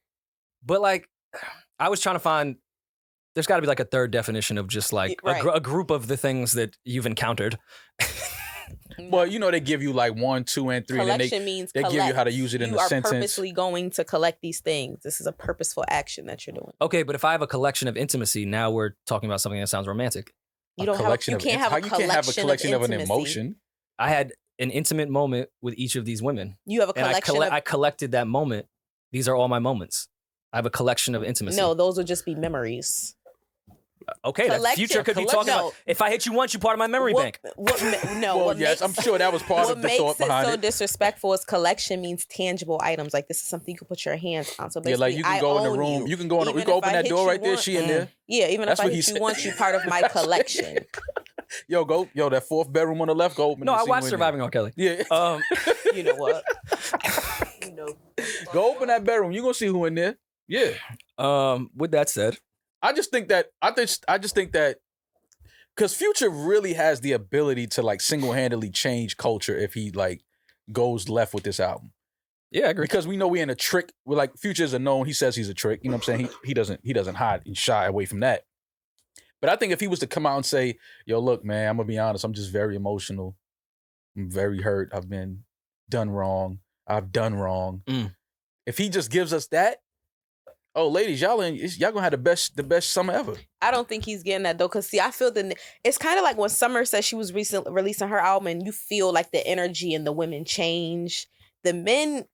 But like, I was trying to find. There's got to be like a third definition of just like Right. a group of the things that you've encountered. Well, you know they give you like 1, 2, and 3, and then Collection means they give you collect. how to use it in You a are sentence. purposely going to collect these things. This is a purposeful action that you're doing. Okay, but if I have a collection of intimacy, now we're talking about something that sounds romantic. You don't have. You can't have how a you can't have a collection of an intimacy. emotion. I had an intimate moment with each of these women. You have a And collection I collected that moment. These are all my moments. I have a collection of intimacy. No, those would just be memories. Okay, that Collection- Future could be talking No. about. If I hit you once, you part of my memory bank. No. Well, what yes, makes, I'm sure that was part what of the makes thought it behind so it. disrespectful is collection means tangible items. Like this is something you can put your hands on. So Yeah, basically, like you can I go in the own room. You can go in. We Even can if open I that hit door you right there. once- She in there. Yeah, even That's if I what he hit you said. once, you part of my collection. Yo, that 4th bedroom on the left. Go open. No, and I see watched who in Surviving R. Kelly. there. Yeah. You know what? You know. Go open that bedroom. You gonna see who in there. Yeah. With that said, I just think that because Future really has the ability to like single-handedly change culture if he like goes left with this album. yeah, I agree. Because we know we in a trick. We're like Future is a known. He says he's a trick. You know what I'm saying? He doesn't hide and shy away from that. But I think if he was to come out and say, "Yo, look, man, I'm gonna be honest. I'm just very emotional. I'm very hurt. I've been done wrong. I've done wrong." Mm. If he just gives us that, oh, ladies, y'all gonna have the best summer ever. I don't think he's getting that though, because see, I feel it's kind of like when Summer said she was recently releasing her album, and you feel like the energy and the women change. The men,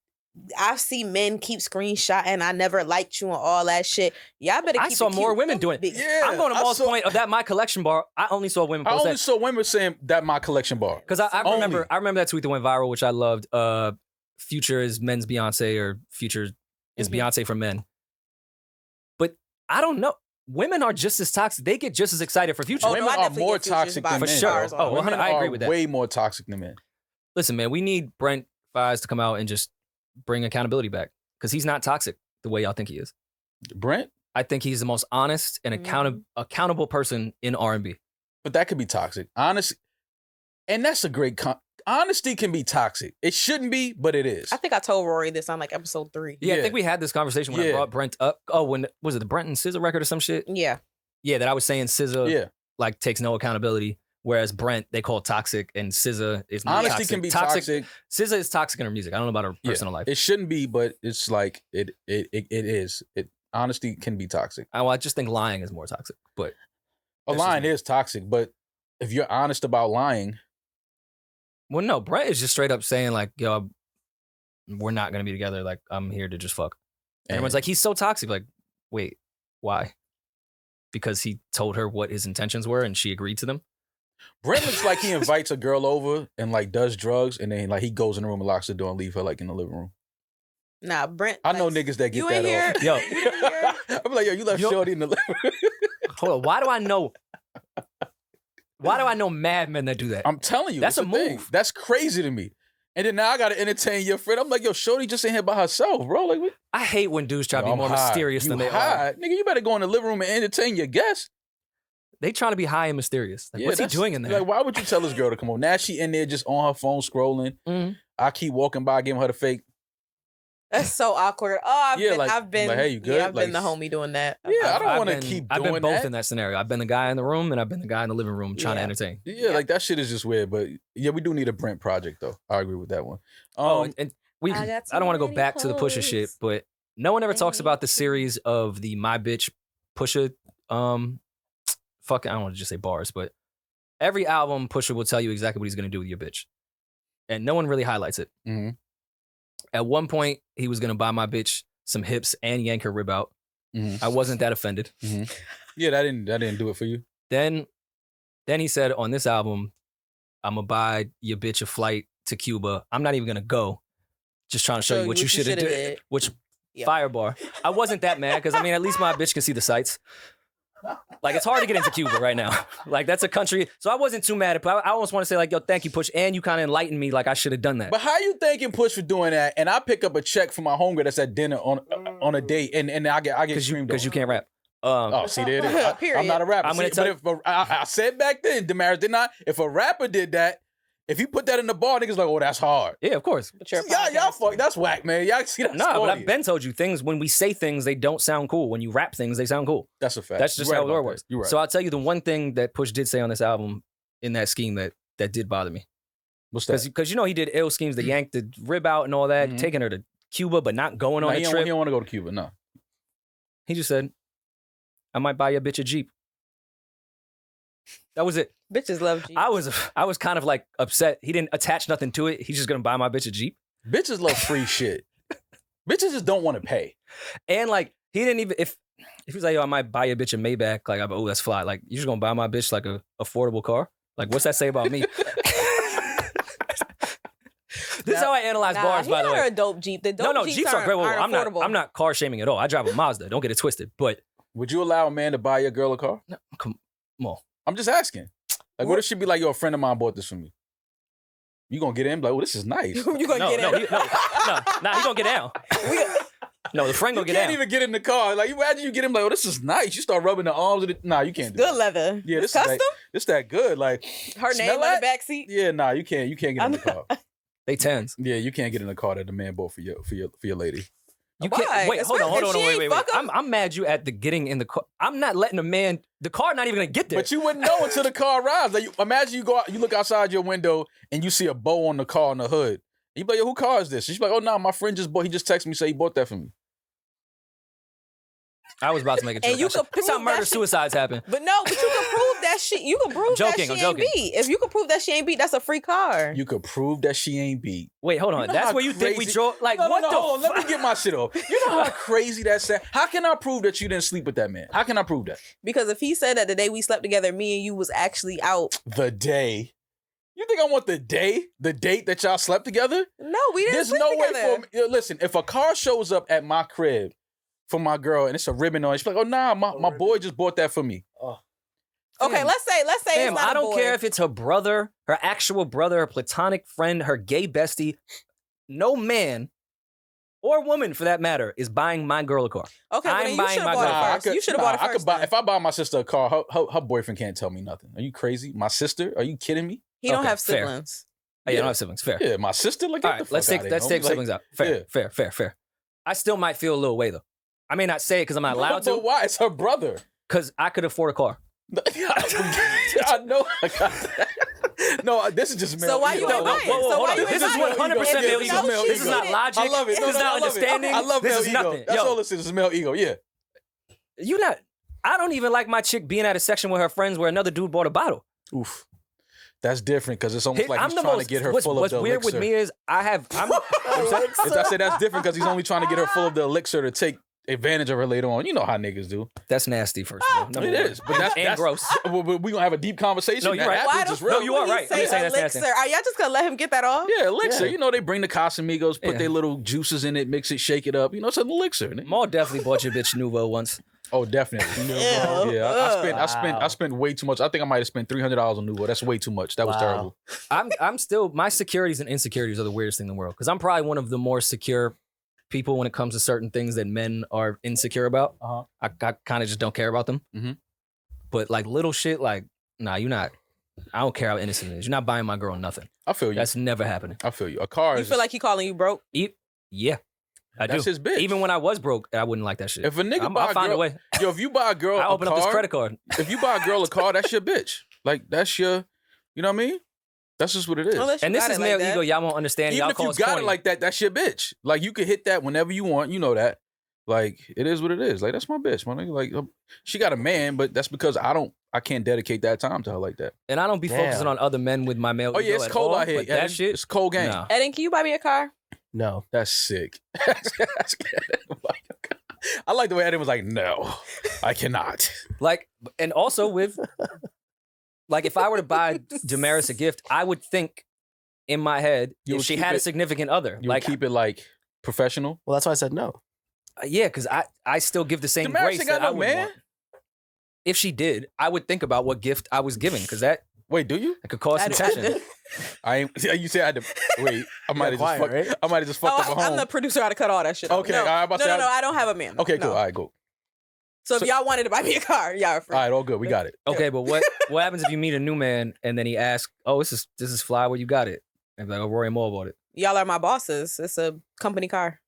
I see men keep screenshotting. I never liked you and all that shit. Y'all better. I Keep saw it more cute. women doing it. Yeah, I'm going to Maul's point of that My Collection bar. I only saw women I post only that. saw women saying that my collection bar. Because I Only. remember that tweet that went viral, which I loved. Future is men's Beyonce, or Future is Mhm. Beyonce for men. But I don't know. Women are just as toxic. They get just as excited for Future. Oh, no, Women I are definitely more get Future's toxic than vibe For men. sure. bro. Oh, Women 100 I agree are with that. way more toxic than men. Listen, man, we need Brent Fires to come out and just bring accountability back, because he's not toxic the way y'all think he is. Brent, I think he's the most honest and accountable person in R&B. but that could be toxic. Honest, and that's a great. Honesty can be toxic. It shouldn't be, but it is. I think I told Rory this on like episode 3. Yeah, I Yeah. think we had this conversation when I Yeah. brought Brent up. Oh, when was it the Brent and SZA record or some shit? Yeah. Yeah, that I was saying SZA Yeah, like takes no accountability, whereas Brent they call toxic and SZA is not honesty toxic. can be toxic. SZA is toxic in her music. I don't know about her Yeah. personal life. It shouldn't be, but it's like it is. Honesty can be toxic. I just think lying is more toxic. But A That's lying just me. is toxic, but if you're honest about lying, well, no, Brent is just straight up saying like, "Yo, we're not gonna be together. Like, I'm here to just fuck." And everyone's like, he's so toxic. Like, wait, why? Because he told her what his intentions were and she agreed to them. Brent looks like he invites a girl over and like does drugs and then like he goes in the room and locks the door and leave her like in the living room. Nah, Brent. I know niggas that get you that ain't here. off. Yo. You ain't here. I'm like, yo, you left Shorty in the living room. Hold on, why do I know? Why do I know mad men that do that? I'm telling you, That's a thing. move. That's crazy to me. And then now I gotta entertain your friend. I'm like, yo, Shorty just in here by herself, bro. Like, what? I hate when dudes try to be I'm more high. mysterious than You they high. are. Nigga, you better go in the living room and entertain your guests. They trying to be high and mysterious. Like, Yeah, what's he that's- doing in there? Like, why would you tell this girl to come on? Now she in there just on her phone scrolling. Mhm. I keep walking by, giving her the fake. That's so awkward. Oh, I've been. like, hey, you good? Yeah, I've been Like, the homie doing that. Yeah, I don't I've want to been- keep I've doing been both that. in that scenario. I've been the guy in the room and I've been the guy in the living room trying to Yeah. entertain. Yeah, like that shit is just weird. But yeah, we do need a Brent project though. I agree with that one. And we. I I got don't want to go too back many to the Pusha shit, clothes. but no one ever talks Many about the series of the My Bitch Pusha. Fuck, I don't want to just say bars, but every album Pusha will tell you exactly what he's going to do with your bitch, and no one really highlights it. Mhm. At one point, he was going to buy my bitch some hips and yank her rib out. Mhm. I wasn't that offended. Yeah, that didn't do it for you. Then he said on this album, I'm gonna buy your bitch a flight to Cuba. I'm not even gonna go. Just trying to show you what you should have did. Which Yep. firebar. I wasn't that mad because I mean, at least my bitch can see the sights. Like it's hard to get into Cuba right now. Like that's a country. So I wasn't too mad. But I almost want to say like, yo, thank you, Push, and you kind of enlightened me. Like I should have done that. But how you thanking Push for doing that? And I pick up a check for my homegirl that's at dinner on a date, and I get screamed Because you on. can't rap. Oh, see, there it is. Period. I'm not a rapper. I'm gonna See, tell but if I said back then, Damaris did not. If a rapper did that, if you put that in the bar, niggas like, oh, that's hard. Yeah, of course. But you're a Y'all podcaster. fuck. That's whack, man. Y'all see that? No, but I've been told you things when we say things, they don't sound cool. When you rap things, they sound cool. That's a fact. That's just You're how right it about works. that. You're right. So I'll tell you the one thing that Push did say on this album in that scheme that did bother me. What's that? Because you know he did ill schemes to yank the rib out and all that, Mhm. taking her to Cuba but not going on he a don't trip. want to go to Cuba. No. He just said, I might buy your bitch a Jeep. That was it. Bitches love Jeep. I was kind of like upset. He didn't attach nothing to it. He's just gonna buy my bitch a Jeep. Bitches love free shit. Bitches just don't want to pay. And like he didn't even if he was like, yo, I might buy your bitch a Maybach, like oh, that's fly. Like, you just gonna buy my bitch like a affordable car? Like, what's that say about me? This is how I analyze bars, by the way. He got her a dope Jeep. The dope No, Jeeps are great. Well, aren't affordable. I'm not car shaming at all. I drive a Mazda. Don't get it twisted. But Would you allow a man to buy your girl a car? no, come on. I'm just asking. Like, what if she be like, yo, a friend of mine bought this for me? You gonna get in? Like, oh, this is nice. You gonna No, get no, in? he gonna get down. No, the friend You gonna get can't down. even get in the car. Like, imagine you get him like, oh, this is nice. You start rubbing the arms of it. Nah, you can't do Good that. leather. Yeah, this Custom? is like, this that good. Like, Her smell name on that? the back seat. Yeah, nah, you can't get in the car. They tens. Yeah, you can't get in the car that the man bought for your lady. You Why? can't. Wait, hold Especially on, if she ain't wait. fuck 'em. I'm mad you at the getting in the car. I'm not letting a man. The car not even gonna get there. But you wouldn't know until the car arrives. Like, imagine you go out, you look outside your window and you see a bow on the car on the hood. You be like, yo, who car is this? She's like, oh no, my friend just bought. He just texted me, say he bought that for me. I was about to make a joke. And you could This how prove murder that shit. suicides happen. But no, but you can prove that she. You can prove Joking, that I'm she ain't joking. beat. If you can prove that she ain't beat, that's a free car. You could prove that she ain't beat. Wait, hold on. You know That's how where you think we crazy- draw. Like, No, what the? hold on. Let me get my shit off. You know how crazy that sounds? How can I prove that you didn't sleep with that man? How can I prove that? Because if he said that the day we slept together, me and you was actually out. The day. You think I want the day? The date that y'all slept together? No, we didn't There's sleep no together. way for me. Yo, listen, if a car shows up at my crib for my girl and it's a ribbon on it, she's like, oh, nah, my boy just bought that for me. Okay, Damn. let's say it's Damn, not I a don't boy. care if it's her brother, her actual brother, her platonic friend, her gay bestie. No man or woman, for that matter, is buying my girl a car. Okay, well, I'm then you buying should my have bought girl. it first. You should have bought it I first. could buy then. if I buy my sister a car, her boyfriend can't tell me nothing. Are you crazy? My sister? Are you kidding me? He don't Okay, have fair. siblings. Oh, yeah, I Yeah. don't have siblings. Fair. Yeah, my sister. Like, All get the right, fuck let's take outta let's here, take homie. siblings Like, out. Fair, yeah. fair. I still might feel a little way though. I may not say it because I'm not allowed But to, why? It's her brother. because I could afford a car. I know. I got that. No, this is just male So why ego. you ain't buying? So why you This ain't is buying? 100% male This ego. is male This is ego. not logic. I love it. This is not I love it. understanding. I love This male is ego. nothing. That's Yo. all this is male ego. Yeah. You not. I don't even like my chick being at a section with her friends where another dude bought a bottle. Oof. That's different because it's almost like I'm he's the trying most, to get her what's, full of what's the weird elixir. with me is if I say that's different because he's only trying to get her full of the elixir to take advantage of her later on. You know how niggas do. that's nasty. First of all, number It one. is, but that's gross. We gonna have a deep conversation. No, you're right. Why Afterwards, the it's No, real. you are right. I'm Say saying that's elixir. nasty. Are y'all just gonna let him get that off? Yeah, elixir. Yeah. You know they bring the Casamigos, put Yeah. their little juices in it, mix it, shake it up. You know it's an elixir. Maul definitely bought your bitch Nouveau once. Oh, definitely. Ew. Yeah, I spent way too much. I think I might have spent $300 on Nouveau. That's way too much. That was terrible. I'm still, my securities and insecurities are the weirdest thing in the world because I'm probably one of the more secure people when it comes to certain things that men are insecure about. Uh-huh. I kind of just don't care about them. Mhm. But like little shit, like, nah, you're not. I don't care how innocent it is. You're not buying my girl nothing. I feel you. That's never happening. I feel you. A car You is feel like he calling you broke? Yeah, I that's do. his bitch. Even when I was broke, I wouldn't like that shit. if a nigga buy I'll a find girl, a way. yo, if you buy a girl I open up this credit card. if you buy a girl a car, that's your bitch. Like that's your, you know what I mean? That's just what it is. Unless you And this got is it male like that. ego. Y'all won't understand. Even Y'all if call you us got corny. it like that, that's your bitch. Like you can hit that whenever you want. You know that. Like it is what it is. Like that's my bitch, my nigga. Like she got a man, but that's because I can't dedicate that time to her like that. And I don't be Damn. focusing on other men with my male Oh yeah, ego it's at cold all, out here. but Yeah, that shit, it's a cold game. nah. Eddin, can you buy me a car? No. That's sick. I like the way Eddin was like, no, I cannot. Like, and also with, like, if I were to buy Damaris a gift, I would think in my head You if would she keep had a it- significant other. You Like, keep it like professional. Well, that's why I said no. yeah, because I still give the same Damaris grace ain't got that I no would man. want. If she did, I would think about what gift I was giving because that Wait, do you? could cause some tension. I ain't. You said I had to. Wait, I might have just quiet, fucked. right? I might have just fucked up at Oh, home. I'm the producer. I had to cut all that shit. Okay, off. No, I'm about to no, say no, I don't have a man. Okay, No. cool. All right, go. So if y'all wanted to buy me a car, y'all are free. All right, all good. We got it. Okay, but what happens if you meet a new man and then he asks, "Oh, this is fly. Where you got it?" And be like, "Oh, Rory Moore bought it." Y'all are my bosses. It's a company car.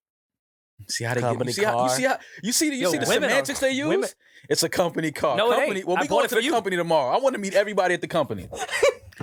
See how they get. Company You see how car. you see the Yo, see the women are- semantics they use. women- It's a company car. No, it company. ain't. Well, I we bought going it to for the you. company tomorrow. I want to meet everybody at the company.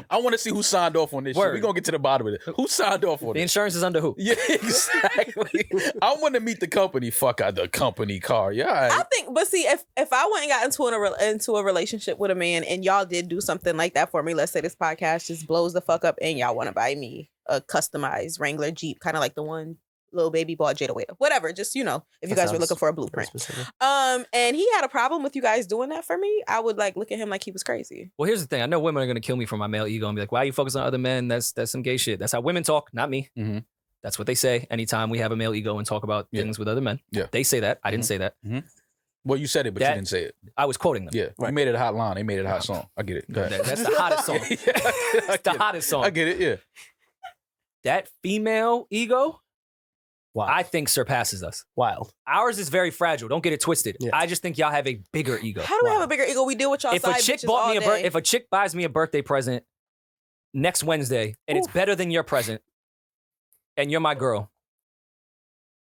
I want to see who signed off on this shit. Word. We're gonna get to the bottom of it. Who signed off on The it? insurance is under who? Yeah, exactly. I want to meet the company. Fuck out the company car. Yeah. all I right. think, but see, if I went and got into a relationship with a man and y'all did do something like that for me, let's say this podcast just blows the fuck up and y'all want to buy me a customized Wrangler Jeep, kind of like the one Lil Baby bought Jada Wade, whatever. Just if you That guys were sounds looking for a Very blueprint. specific. And he had a problem with you guys doing that for me, I would like look at him like he was crazy. Well, here's the thing. I know women are gonna kill me for my male ego and be like, "Why are you focusing on other men? That's some gay shit." That's how women talk, not me. Mhm. That's what they say anytime we have a male ego and talk about Yeah. things with other men. Yeah. They say that. I didn't say that. Well, you said it, but That- you didn't say it. I was quoting them. Yeah, you Right. made it a hot line. They made it a hot song. I get it. Go ahead. That's the hottest song. It's the hottest song. I get it. Yeah. That female ego, Wow. I think surpasses us. Wild. Ours is very fragile. Don't get it twisted. Yeah. I just think y'all have a bigger ego. How do we have a bigger ego? We deal with y'all If side a chick bitches bought all me day. if a chick buys me a birthday present next Wednesday and it's better than your present, and you're my girl,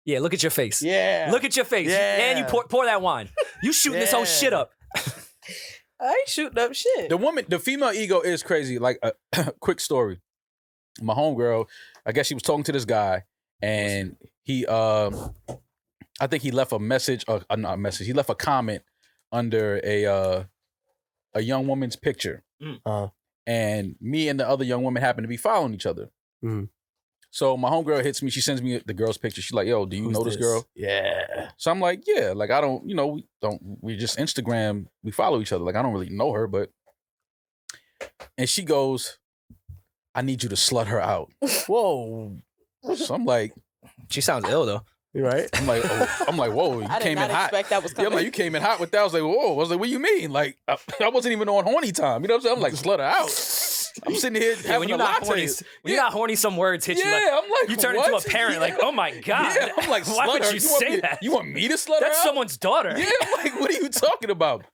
yeah, look at your face. Yeah. Look at your face. Yeah. And you pour that wine. You shooting this whole shit up. I ain't shooting up shit. The female ego is crazy. Like a quick story. My homegirl, I guess she was talking to this guy, and he, I think he left a message, not a message. He left a comment under a young woman's picture, and me and the other young woman happened to be following each other. Mhm. So my homegirl hits me. She sends me the girl's picture. She's like, "Yo, do you Who's know this girl?" Yeah. So I'm like, "Yeah." Like I don't, we just Instagram. We follow each other. Like I don't really know her, but. And she goes, "I need you to slut her out." Whoa. So I'm like, She sounds ill though. You right? I'm like, whoa, you I did came not in hot. expect that was Yeah, coming. I'm like, you came in hot with that. I was like, whoa. I was like, what do you mean? Like, I wasn't even on horny time. You know what I'm saying? I'm like, slut her out. I'm sitting here Yeah, having when a you're not latte. horny, some words hit you. Like, Yeah, I'm like, you turn what? into a parent. Yeah. Like, oh my god. Yeah, I'm like, why slut would her. you want say me, that? You want me to slut That's her out? someone's daughter. Yeah, I'm like, what are you talking about?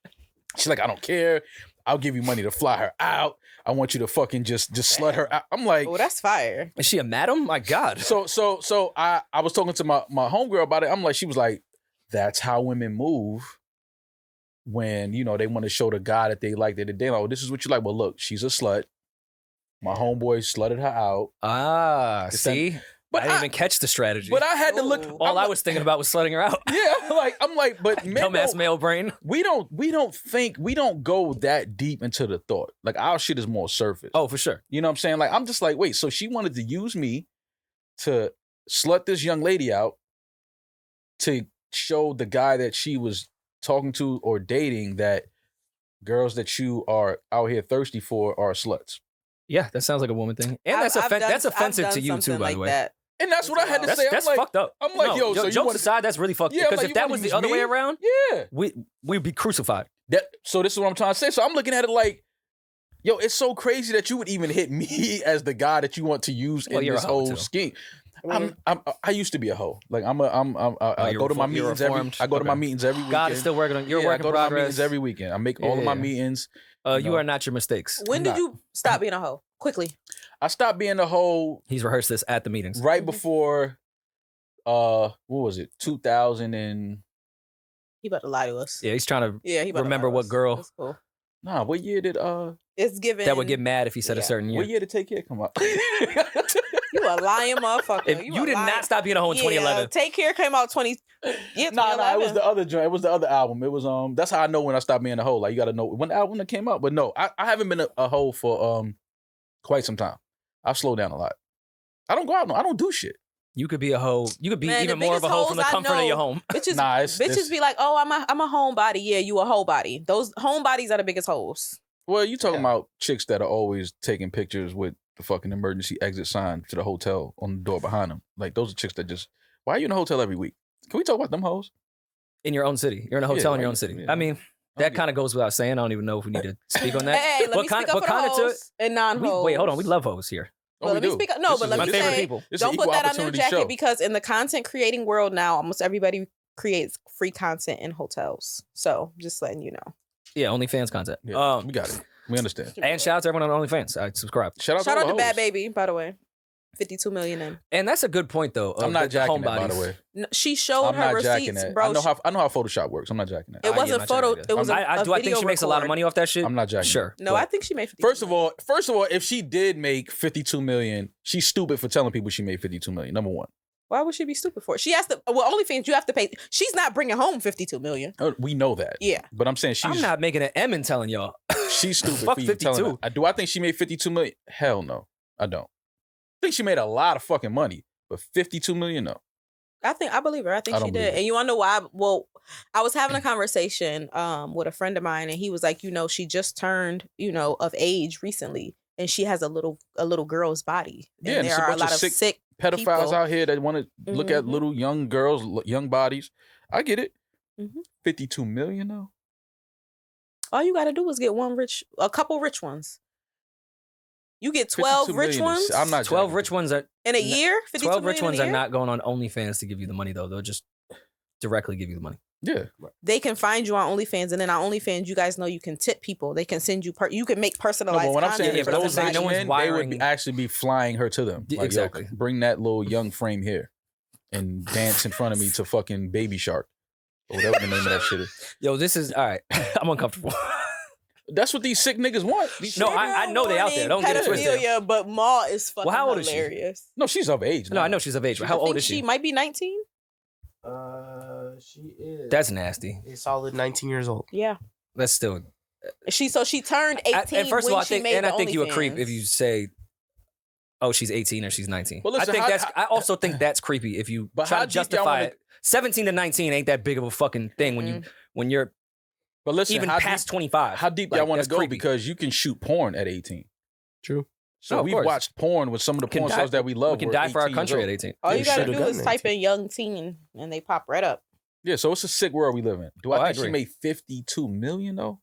She's like, I don't care. I'll give you money to fly her out. I want you to fucking just slut her out. I'm like, Oh, that's fire. Is she a madam? My god. So I was talking to my homegirl about it. I'm like, she was like, that's how women move when, they want to show the guy that they like that they like, oh, this is what you like. Well, look, she's a slut. My homeboy slutted her out. Ah, It's see? I didn't even catch the strategy. But I had to look. Ooh. All I was thinking about was slutting her out. Yeah, I'm like, but men Dumbass male brain. we don't go that deep into the thought. Like our shit is more surface. Oh, for sure. You know what I'm saying? Like I'm just like, wait, so she wanted to use me to slut this young lady out to show the guy that she was talking to or dating that girls that you are out here thirsty for are sluts. Yeah, that sounds like a woman thing. And that's offensive to you too, by the way. That. And that's what I had to say. That's I'm like, fucked up. I'm like, No, yo, so you jokes want aside, that's really fucked up. Yeah, Because like, if you that wanna was the use other way me? around, Yeah. we'd be crucified. So this is what I'm trying to say. So I'm looking at it like, yo, it's so crazy that you would even hit me as the guy that you want to use in you're this a hoe, whole too. scheme. I used to be a hoe. Like I you're go to my you're meetings reformed? I go to my Okay. meetings every weekend. God is still working on. You're Yeah, working I go to my progress. meetings every weekend. I make all of my Yeah. meetings. You No. are not your mistakes. When I'm did not. you stop being a hoe? Quickly. I stopped being a hoe He's rehearsed this at the meetings. right before what was it? 2000 and He about to lie to us. Yeah, he's trying to. Yeah, he about Remember to lie to what us. girl- That's cool. nah, what year did It's given. That would get mad if he said a Yeah. certain year. what year did Take Care come out? You a lying motherfucker. If a you did lying- not stop being a hoe in 2011. Take Care came out 20. Yeah, Nah, it was 2011. the other joint. It was the other album. It was that's how I know when I stopped being a hoe. Like you got to know when the album that came out. But no, I haven't been a hoe for quite some time. I've slowed down a lot. I don't go out. I don't do shit. You could be a hoe. You could be Man, even the more of a biggest hoe from the hoes I comfort of know- your home. Bitches, Nah, bitches be like, oh, I'm a homebody. Yeah, you a hoe body. Those homebodies are the biggest hoes. Well, you talking Yeah. about chicks that are always taking pictures with the fucking emergency exit sign to the hotel on the door behind them. Like those are chicks that just. Why are you in a hotel every week? Can we talk about them hoes? In your own city. You're in a Yeah, hotel in your like, own city. yeah. I mean, that kind of goes without saying. I don't even know if we need to speak on that. Hey, let me speak up for the hoes and non-hoes. Wait, hold on. We love hoes here. Oh, Well, we let me do. speak up. No, This but is let My me favorite say, people. This is don't an put equal that on their opportunity jacket show. because in the content creating world now, almost everybody creates free content in hotels. So just letting you know. Yeah, OnlyFans content. Yeah, we got it. We understand. And shout out to everyone on OnlyFans. I subscribe. Shout out Shout to out all to the Bad hoes. Baby, by the way. 52 million in. And that's a good point, though. I'm not jacking that, by homebodies. the way. No, she showed I'm her not jacking receipts, that. bro. I know how Photoshop works. I'm not jacking that. It yeah, wasn't not photo. jacking It was I a think video she makes a lot of record. money off that shit? I'm not jacking. Sure. No, I think she made 52 First of all, if she did make 52 million, she's stupid for telling people she made 52 million. Number one. Why would she be stupid for it? She has to. Well, OnlyFans, you have to pay. She's not bringing home 52 million. We know that. Yeah. But I'm saying she's I'm not making an M and telling y'all. she's stupid Fuck for even telling 52. that. Do I think she made 52 million? Hell no. I don't. I think she made a lot of fucking money, but 52 million, no. I believe her. I think I she don't did. believe it. And you want to know why? Well, I was having a conversation with a friend of mine, and he was like, she just turned, of age recently, and she has a little girl's body. And Yeah, and it's there a are a bunch of lot of sick Pedophiles people. out here that want to look at Mhm. little young girls, young bodies. I get it. Mhm. 52 million though. All you got to do is get a couple rich ones. You get 12 52 rich million ones is- I'm not 12 jacking rich it. ones are in a year. 52 12 rich million ones in a are year? not going on OnlyFans to give you the money though. They'll just directly give you the money. Yeah. They can find you on OnlyFans, and then on OnlyFans, you guys know you can tip people. They can send you. You can make No, personalized. but what I'm content saying is for but I'm those saying rich no one's men, they wiring- would actually be flying her to them. Yeah, Like, exactly. yo, bring that little young frame here and dance in front of me to fucking Baby Shark. Or whatever the name of that shit is. Yo, this is all right. I'm uncomfortable. That's what these sick niggas want. These No, sick- I know they out there. Don't get it twisted. pedophilia, but Ma is fucking Well, how old is she? hilarious. No, she's of age. No, I know she's of age, but how I old think is she? She might be 19. She is. That's nasty. a solid 19 years old. Yeah. That's still. She turned 18. And first of when all, I she think, made and the I think you a creep OnlyFans. if you say, "Oh, she's 18 or she's 19." Well, listen, I think how- I also think that's creepy if you But try how to deep y'all justify wanna- it. 17 to 19 ain't that big of a fucking thing when you're But listen, even how past deep, 25. how deep Like, y'all want to that's go? creepy. Because you can shoot porn at 18. True. So No, of we've course. watched porn with some of the Can porn die- stars that we love. we can were die for our 18 years country old. at 18. All They you gotta should've do done is that type too. in young teen and they pop right up. Yeah, so it's a sick world we live in. Do Oh, I I think she agree. made 52 million though?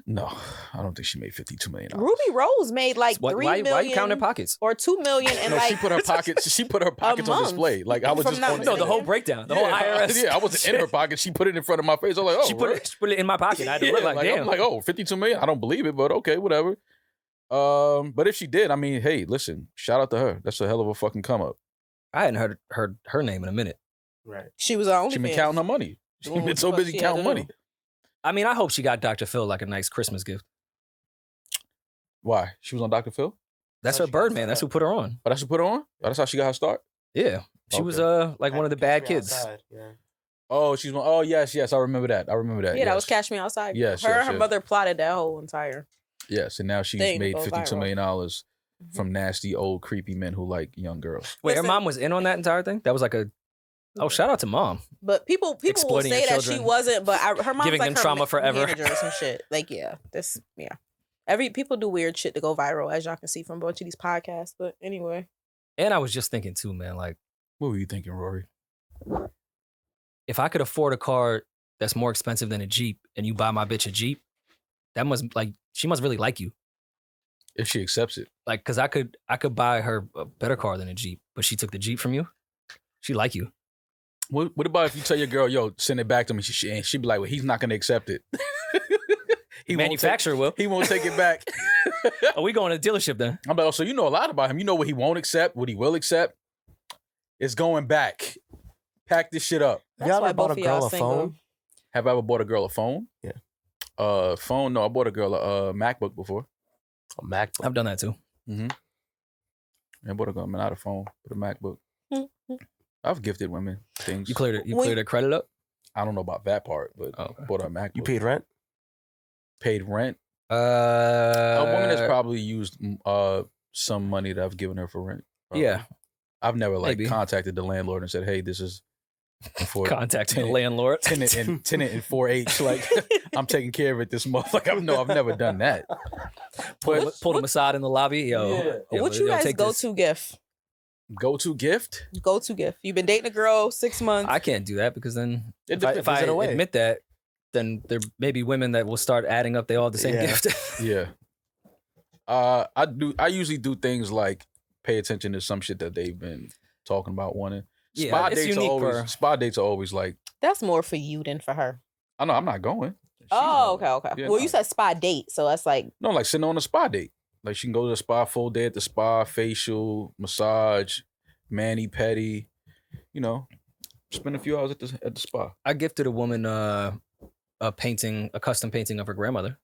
No, I don't think she made 52 million. Ruby Rose made like Why, 3 why million you counting pockets? or 2 million and No, like she put her pockets. She put her pockets on month, display. Like I was if I'm just not on No, the whole mistaken. breakdown, the whole IRS. Yeah, I wasn't in her pocket. She put it in front of my face. I was like, oh, She put it in my pocket. I had to look like, damn. I'm like, oh, 52 million. I don't believe it, but okay, whatever. But if she did, I mean, hey, listen, shout out to her. That's a hell of a fucking come up. I hadn't heard her name in a minute. Right. she was on She been OnlyFans. counting her money. She Doing been what so the fuck busy she had counting to do. money. I mean, I hope she got Dr. Phil like a nice Christmas gift. Why? She was on Dr. Phil? That's How her she got Birdman. That's who started. put her on. Oh, that's what put her on? Oh, that's how she got her start? Yeah. She was like one of the Catch bad Me kids. Outside, Yeah. Oh, she's one. Oh, yes. I remember that. Yeah, yes. that was Cash Me Outside. Yes, her yes, and her yes. mother plotted that whole entire. Yes, and now she's Thing made goes $52 viral. million from nasty old creepy men who like young girls. Wait, her Listen. mom was in on that entire thing? That was like a. Oh, shout out to mom. But people will Exploiting say your that she children. wasn't. But her mom's Giving like them her trauma forever. manager or some shit. Like people do weird shit to go viral, as y'all can see from a bunch of these podcasts. But anyway, And I was just thinking too, man, like What were you thinking, Rory? if I could afford a car that's more expensive than a Jeep and you buy my bitch a Jeep, that must she must really like you. If she accepts it. Like, cause I could buy her a better car than a Jeep, but she took the Jeep from you. She like you. What about if you tell your girl, yo, send it back to me? And she'd be like, well, he's not going to accept it. Manufacturer will. He won't take it back. Are we going to the dealership then? I'm like, oh, so you know a lot about him. You know what he won't accept, what he will accept. It's going back. Pack this shit up. that's Y'all why ever bought both a of y'all girl a single. phone? Have I ever bought a girl a phone? Yeah. Phone? No, I bought a girl a MacBook before. A MacBook. I've done that too. Mm-hmm. I bought a girl, not a phone, but a MacBook. I've gifted women things. You cleared her credit up? I don't know about that part, but Oh, okay. bought her a MacBook. You paid rent? Paid rent? A woman has Uh, probably used some money that I've given her for rent. Probably. yeah. I've never Maybe. contacted the landlord and said, "Hey, this is for Contacting the tenant- landlord. tenant in 4H. Like I'm taking care of it this month." Like I've never done that. Pulled him aside in the lobby. Yo, What you guys take go this. to gift? Go-to gift? Go to gift. You've been dating a girl 6 months. I can't do that because then It if I gives it away. admit that, then there may be women that will start adding up. They all have the same Yeah. gift. Yeah. I usually do things like pay attention to some shit that they've been talking about wanting. Yeah, Spa it's dates are unique always for- spa dates are always like, That's more for you than for her. I know I'm not going. She's Oh, going. okay. Yeah, Well, no. you said spa date, so that's like No, like sitting on a spa date. Like she can go to the spa full day at the spa, facial, massage, mani-pedi, spend a few hours at the spa. I gifted a woman a custom painting of her grandmother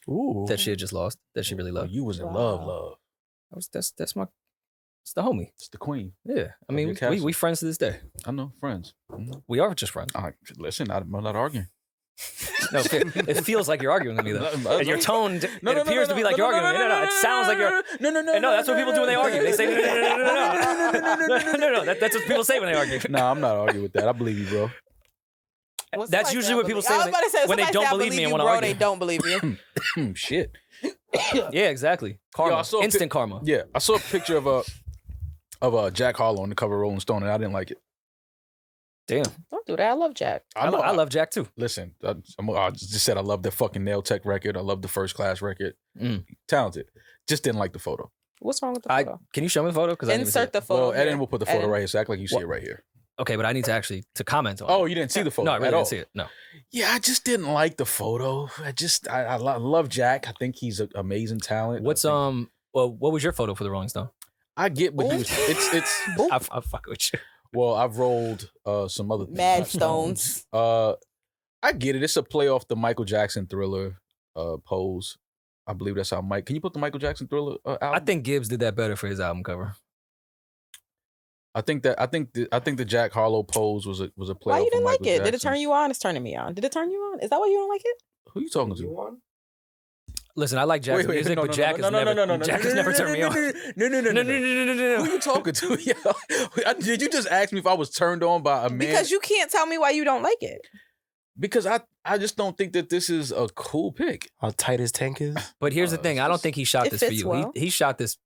Ooh. that she had just lost, that she really Oh, loved. you was in Wow. love. It's the homie. It's the queen. Yeah, I Of mean, your castle. we friends to this day. I know, friends. Mhm. We are just friends. Listen, I'm not arguing. No, it feels like you're arguing with me though. And your tone, it appears to be like you're arguing with me. No, it sounds like you're. No, that's what people do when they argue. They say no. That's what people say when they argue. No, I'm not arguing with that. I believe you, bro. Well, That's somebody usually said, what I people believe- say I was when about to say, they somebody don't say, I believe me and you, wanna bro, argue. They don't believe you. Shit. Yeah, exactly. Karma, Yo, I saw a instant karma. Yeah, I saw a picture of Jack Harlow on the cover of Rolling Stone, and I didn't like it. Damn, Don't do that. I love Jack. I love Jack too. Listen, I just said I love the fucking Nail Tech record. I love the First Class record. Mm. Talented. Just didn't like the photo. What's wrong with the photo? Can you show me the photo? Because Insert the photo. Well, Eddin here. will put the photo Eddin. right here, so act like you see What? it right here. Okay, but I need to comment on. Oh, it. you didn't see the photo No, I really at all? didn't see it. No. Yeah, I just didn't like the photo. I love Jack. I think he's an amazing talent. What's I think- Well, what was your photo for the Rolling Stone? I get what he was. It's. I fuck with you. Well, I've rolled some other things. Mad not stones. I get it. It's a play off the Michael Jackson Thriller pose. I believe that's how Mike. Can you put the Michael Jackson Thriller album? I think Gibbs did that better for his album cover. I think the Jack Harlow pose was a play. Why off you of didn't like Michael it? Did it Jackson. turn you on? It's turning me on. Did it turn you on? Is that why you don't like it? Who you talking You to? won? Listen, I like Jack's music, but Jack has never turned me on. No. Who you talking to? Yo, did you just ask me if I was turned on by a man? Because you can't tell me why you don't like it. Because I just don't think that this is a cool pick. How tight his tank is? But here's the Oh, thing: it's I don't just- think he shot It this for fits you. well. He shot this.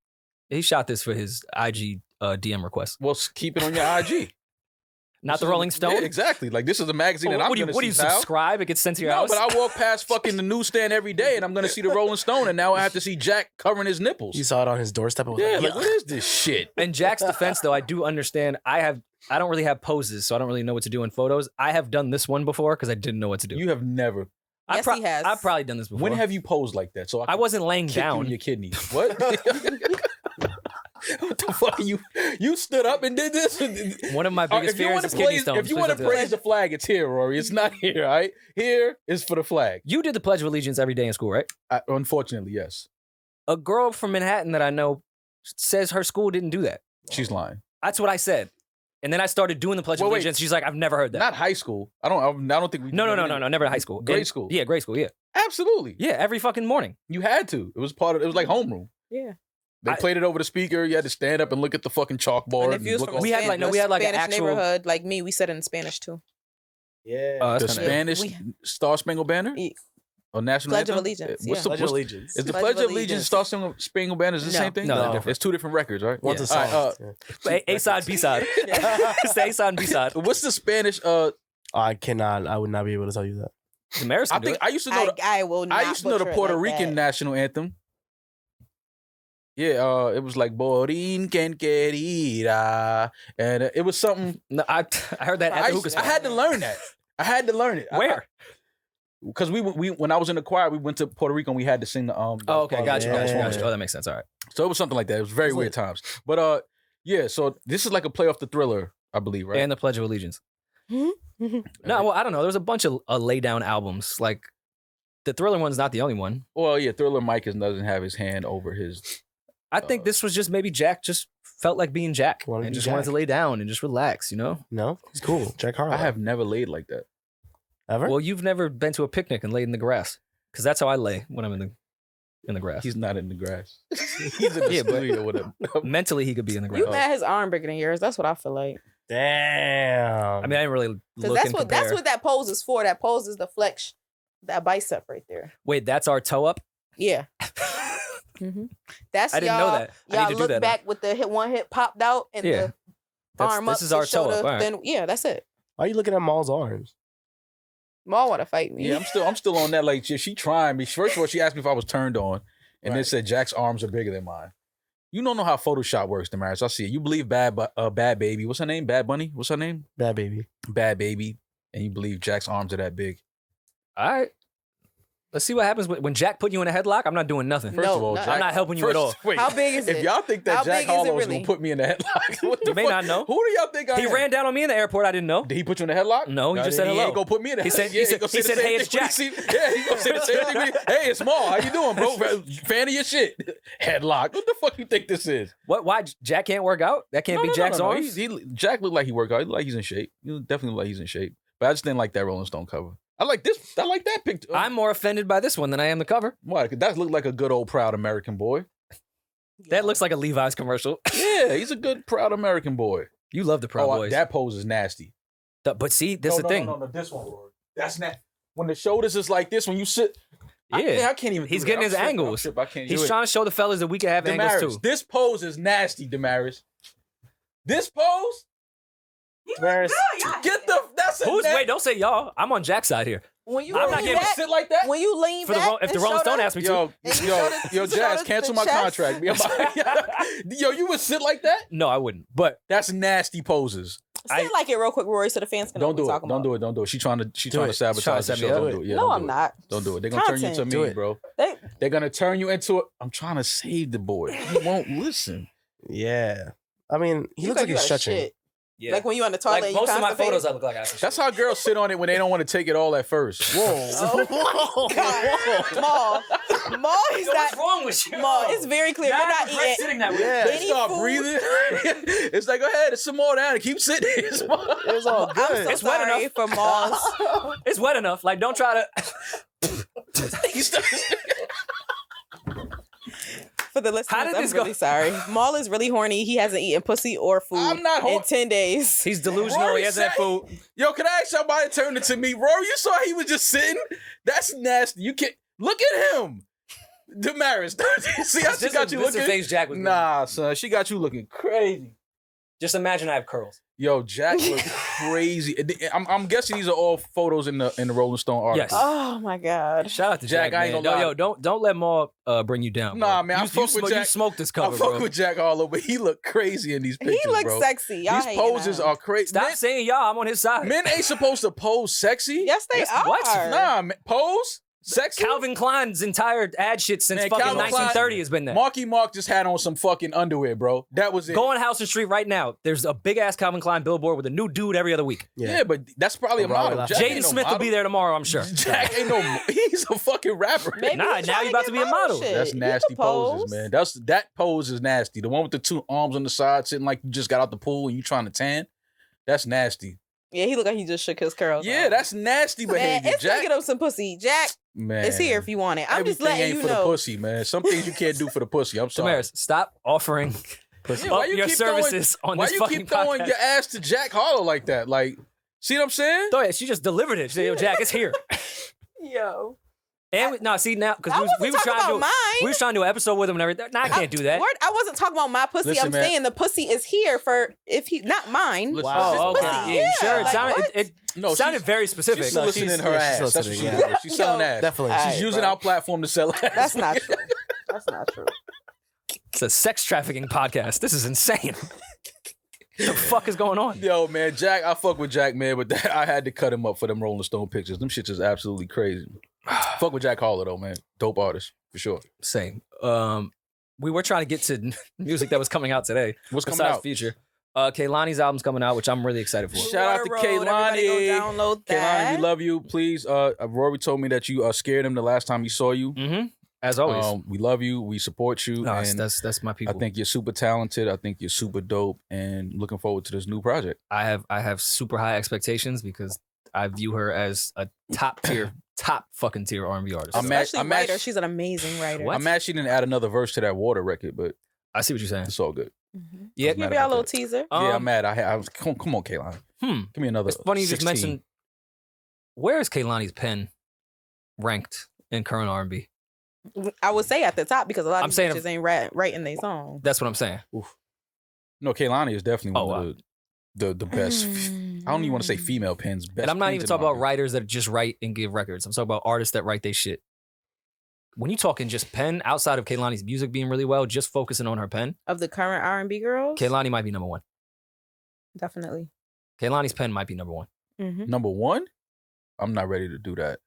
He shot this for his IG DM request, Well, keep it on your IG. not the Rolling Stone. Yeah, exactly. Like this is a magazine that I'm what do gonna you see. pal. subscribe? It gets sent to your No, house. but I walk past fucking the newsstand every day, and I'm gonna see the Rolling Stone, and now I have to see Jack covering his nipples. You saw it on his doorstep. And was Yeah, like, like what is this shit? In Jack's defense, though, I do understand. I don't really have poses, so I don't really know what to do in photos. I have done this one before because I didn't know what to do. You have never. Yes, he has. I've probably done this before. When have you posed like that? So I wasn't laying kick you down. in your kidneys. What? What the fuck? You stood up and did this? One of my biggest fears is kidney stones. If you want to praise the flag, it's here, Rory. It's not here, all right? Here is for the flag. You did the Pledge of Allegiance every day in school, right? Unfortunately, yes. A girl from Manhattan that I know says her school didn't do that. She's lying. That's what I said. And then I started doing the Pledge of Allegiance. She's like, I've never heard that. Not high school. I don't think we. No, never high school. Grade school. Yeah, grade school. Yeah, Absolutely. yeah. Every fucking morning. You had to. It was part of. It was like homeroom. Yeah. They played it over the speaker. You had to stand up and look at the fucking chalkboard. And if you was from we had like an Spanish actual neighborhood like me, we said it in Spanish too. Yeah. the that's kinda- Spanish Star Spangled Banner Yeah. or national Pledge of anthem? Allegiance. What's Yeah. the Pledge of Allegiance. Is the Pledge of Allegiance Star Spangled Banner is the No. same thing? No, they're different. It's two different records, right? One's a All right, song. A side, B side. It's the A side and B side. what's the Spanish? I cannot. I would not be able to tell you that. The mayor's I can do think it. I used to know. I will not I used to know the butcher it Puerto like Rican that. national anthem. Yeah, it was like Borinquen querida, and it was something. No, I heard that at the hookah I spot. had to learn that. I had to learn it. Where? Because we when I was in the choir, we went to Puerto Rico and we had to sing the Oh, okay, got you. Yeah. Oh, that makes sense. All right. So it was something like that. It was very It's weird lit. times. But yeah. So this is like a play off the Thriller, I believe, right? And the Pledge of Allegiance. No, well, I don't know. There's a bunch of lay down albums. Like the Thriller one's not the only one. Well, yeah, Thriller Mike doesn't have his hand over his. I think this was just maybe Jack just felt like being Jack Wanted to and be just wanted Jack. to lay down and just relax, you know? No, he's cool. Jack Harlow. I have never laid like that. ever. Well, you've never been to a picnic and laid in the grass. Because that's how I lay when I'm in the grass. He's not in the grass. He's in the Yeah, but- studio with him. Mentally, he could be in the grass. You mad his arm bigger than yours? That's what I feel like. Damn. I mean, I didn't really Because look and compare. that's what that pose is for. That pose is the flex, that bicep right there. Wait, that's our toe up? Yeah. hmm That's I didn't know that. I Y'all need to do look that back with the one hip popped out and Yeah. the That's, arm this up. is to our show toe up. the- All right. Then yeah, that's it. Why are you looking at Maul's arms? Maul want to fight me. Yeah, I'm still on that. Like she trying me. First of all, she asked me if I was turned on, and then Right. said Jack's arms are bigger than mine. You don't know how Photoshop works, Damaris. I see it. You believe Bad Baby. What's her name? Bad Bunny. What's her name? Bad baby. Bad Baby. And you believe Jack's arms are that big. All right. Let's see what happens when Jack put you in a headlock. I'm not doing nothing. First of all, no, Jack, I'm not helping you at all. Wait, How big is if it? y'all think that How Jack big is it Harlow is really? gonna put me in the headlock, what the You may fuck? not know. Who do y'all think I He am? ran down on me in the airport. I didn't know. Did he put you in the headlock? No, he just said He hello. ain't gonna put me in the He said- headlock. he said- gonna he say said, the same "Hey, it's thing when he see- Yeah, he gonna say the same thing. when he- Hey, it's Maul. How you doing, bro? Fan of your shit. Headlock. What the fuck you think this is? What? Why Jack can't work out? That can't be Jack's arms? Jack looked like he worked out. He looked like he's in shape. He definitely looked like he's in shape. But I just didn't like that Rolling Stone cover. I like this. I like that picture. I'm more offended by this one than I am the cover. Why? 'Cause that looked like a good old proud American boy. That looks like a Levi's commercial. Yeah, he's a good proud American boy. You love the Proud Boys. That pose is nasty. But see, this is the thing. No, this one, Rory. That's not. When the shoulders is like this, when you sit. Yeah. I can't even. He's do getting that. his I'm tripping. angles. I can't He's do it. trying to show the fellas that we can have Damaris, angles too. this pose is nasty, Damaris. This pose? Damaris. Get the. That's a Wait, don't say y'all. I'm on Jack's side here. When you I'm not lean getting back, sit like that? when you lean For the back, Ro- if the and Rolling show Stone the- asked me to. Yo, And you yo, show the- yo, you show Jazz, the cancel my chest. contract. Yo, you would sit like that? No, I wouldn't. But That's nasty poses. Say like it real quick, Rory, so the fans can know Don't what do we're it. talking Don't about. do it. Don't do it. She's trying to She's trying sabotage to the set me show. up. Don't do it. Yeah, No, don't I'm do it. not. Don't do it. They're gonna turn you into Content. Do me, it. bro. They- They're gonna turn you into it. I'm trying to save the boy. He won't listen. Yeah. I mean, he you looks like you he's gotta stretching. shit. yeah. Like when you on the toilet, Like and you most of my constipated. photos, I look like I That's how girls sit on it when they don't want to take it all at first. Whoa. Oh, God. Maul, is What's not. wrong with you? Maul, it's very clear. You're not eating. sitting that way. Yeah. They Any start food- breathing. It's like, go ahead, there's some more down. Keep sitting. It's all I'm good. so It's wet sorry enough. for Maul's. It's wet enough. Like, don't try to. For the listeners, How did I'm this go? really sorry. Maul is really horny. He hasn't eaten pussy or food I'm not in horny. 10 days. He's delusional. Rory He hasn't had said- food. Yo, can I ask somebody to turn it to me? Rory, you saw he was just sitting? That's nasty. You can't look at him. Damaris. See how she got you This is looking? face Jack was giving. Nah, son. She got you looking crazy. Just imagine I have curls. Yo, Jack looked crazy. I'm guessing these are all photos in the Rolling Stone article. Yes. Oh my God. Shout out to Jack, Jack. I ain't man. gonna lie. Yo, don't let Maul bring you down. Bro. Nah, man, I You, fuck with you Jack. smoked this I cover, fuck bro. with Jack Harlow, but he looked crazy in these pictures, He looks bro. sexy. Y'all These hating poses on him. are crazy. Stop saying y'all. I'm on his side. Men ain't supposed to pose sexy. Yes, they Yes, are. what? Nah, man, pose. Sexy? Calvin Klein's entire ad shit since Man, fucking Calvin 1930 has been there. Marky Mark just had on some fucking underwear, bro. That was it. Go on Houston Street right now. There's a big ass Calvin Klein billboard with a new dude every other week. Yeah, but that's probably a model. Jack ain't Jaden no Smith will model. be there tomorrow, I'm sure. Jack ain't no. He's a fucking rapper. Maybe Nah, he's now trying you about to get be a model. shit. That's You nasty can poses, pose. man. That pose is nasty. The one with the two arms on the side, sitting like you just got out the pool and you trying to tan. That's nasty. Yeah, he looked like he just shook his curls. Yeah, that's nasty man. behavior. It's Jack, to get him some pussy. Jack, man, it's here if you want it. I'm just everything letting ain't you for know. the pussy, man. Some things you can't do for the pussy. I'm sorry. Damaris, stop offering Yeah, why up you your keep services throwing, on why this you fucking keep throwing podcast. your ass to Jack Harlow like that? Like, see what I'm saying? Throw it. She just delivered it. She said, yo, Jack, it's here. Yo. And now, see, now, because I we wasn't was talking trying to about mine. we was trying to do an episode with him and everything. Nah, I can't do that. I wasn't talking about my pussy. Listen, I'm man. saying the pussy is here for if he not mine. Listen, Oh, this okay. pussy. Yeah, sure. It like, sounded, what? it No, sounded she's- very specific. She's No, soliciting she's- her yeah, ass. she's That's what she's soliciting, doing. She's selling Yo. ass. Definitely. All She's right, using bro. our platform to sell ass. That's not true. That's not true. It's a sex trafficking podcast. This is insane. What the fuck is going on? Yo, man, Jack, I fuck with Jack, man, but that, I had to cut him up for them Rolling Stone pictures. Them shits is absolutely crazy. Fuck with Jack Harlow, though, man. Dope artist, for sure. Same. We were trying to get to music that was coming out today. What's coming besides out? Future. Kehlani's album's coming out, which I'm really excited for. Shout out to Water Road, everybody go Kehlani. download that. Kehlani, we love you. Please, Rory told me that you scared him the last time he saw you. Mm-hmm. As always. We love you. We support you. No, and that's my people. I think you're super talented. I think you're super dope, and looking forward to this new project. I have super high expectations because I view her as a top fucking tier R&B artist. I'm mad- Especially I'm mad- writer. She's an amazing writer. What? I'm mad she didn't add another verse to that Water record, but I see what you're saying. it's all good. Mhm. Yeah. I'm mad Give y'all a about little that. teaser. Yeah, I'm mad. I was come on, Kehlani. Give me another. It's funny you just 16. mentioned. Where is Kehlani's pen ranked in current R&B? I would say at the top because a lot I'm of saying bitches ain't writing their song. That's what I'm saying. No, Kehlani is definitely Oh, one of the best. I don't even want to say female pens. Best And I'm not pens even in talking the about market. writers that just write and give records. I'm talking about artists that write their shit. When you talking just pen, outside of Kehlani's music being really well, just focusing on her pen, Of the current R&B girls, Kehlani might be number one. definitely. Kehlani's pen might be number one. Mm-hmm. Number one, I'm not ready to do that.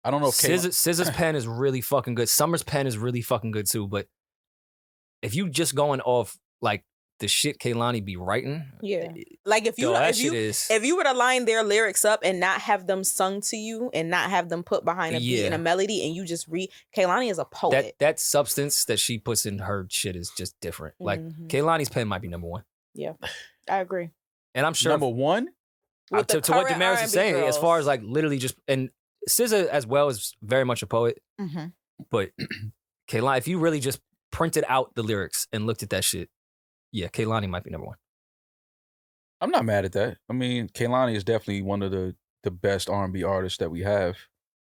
I don't know if Kehlani. SZA's pen is really fucking good. Summer's pen is really fucking good too. But if you just going off like the shit Kehlani be writing, Yeah. Like if you yo, that if shit you is. if you were to line their lyrics up and not have them sung to you and not have them put behind a beat Yeah. and a melody and you just read, Kehlani is a poet. that substance that she puts in her shit is just different. Like Mhm. Kehlani's pen might be number one, I agree. and I'm sure Number one, With the to what current Damaris is R&B saying, as far girls. as like literally just and SZA as well is very much a poet, Mm-hmm. but Kehlani, if you really just printed out the lyrics and looked at that shit, yeah, Kehlani might be number one. I'm not mad at that. I mean, Kehlani is definitely one of the best R&B artists that we have.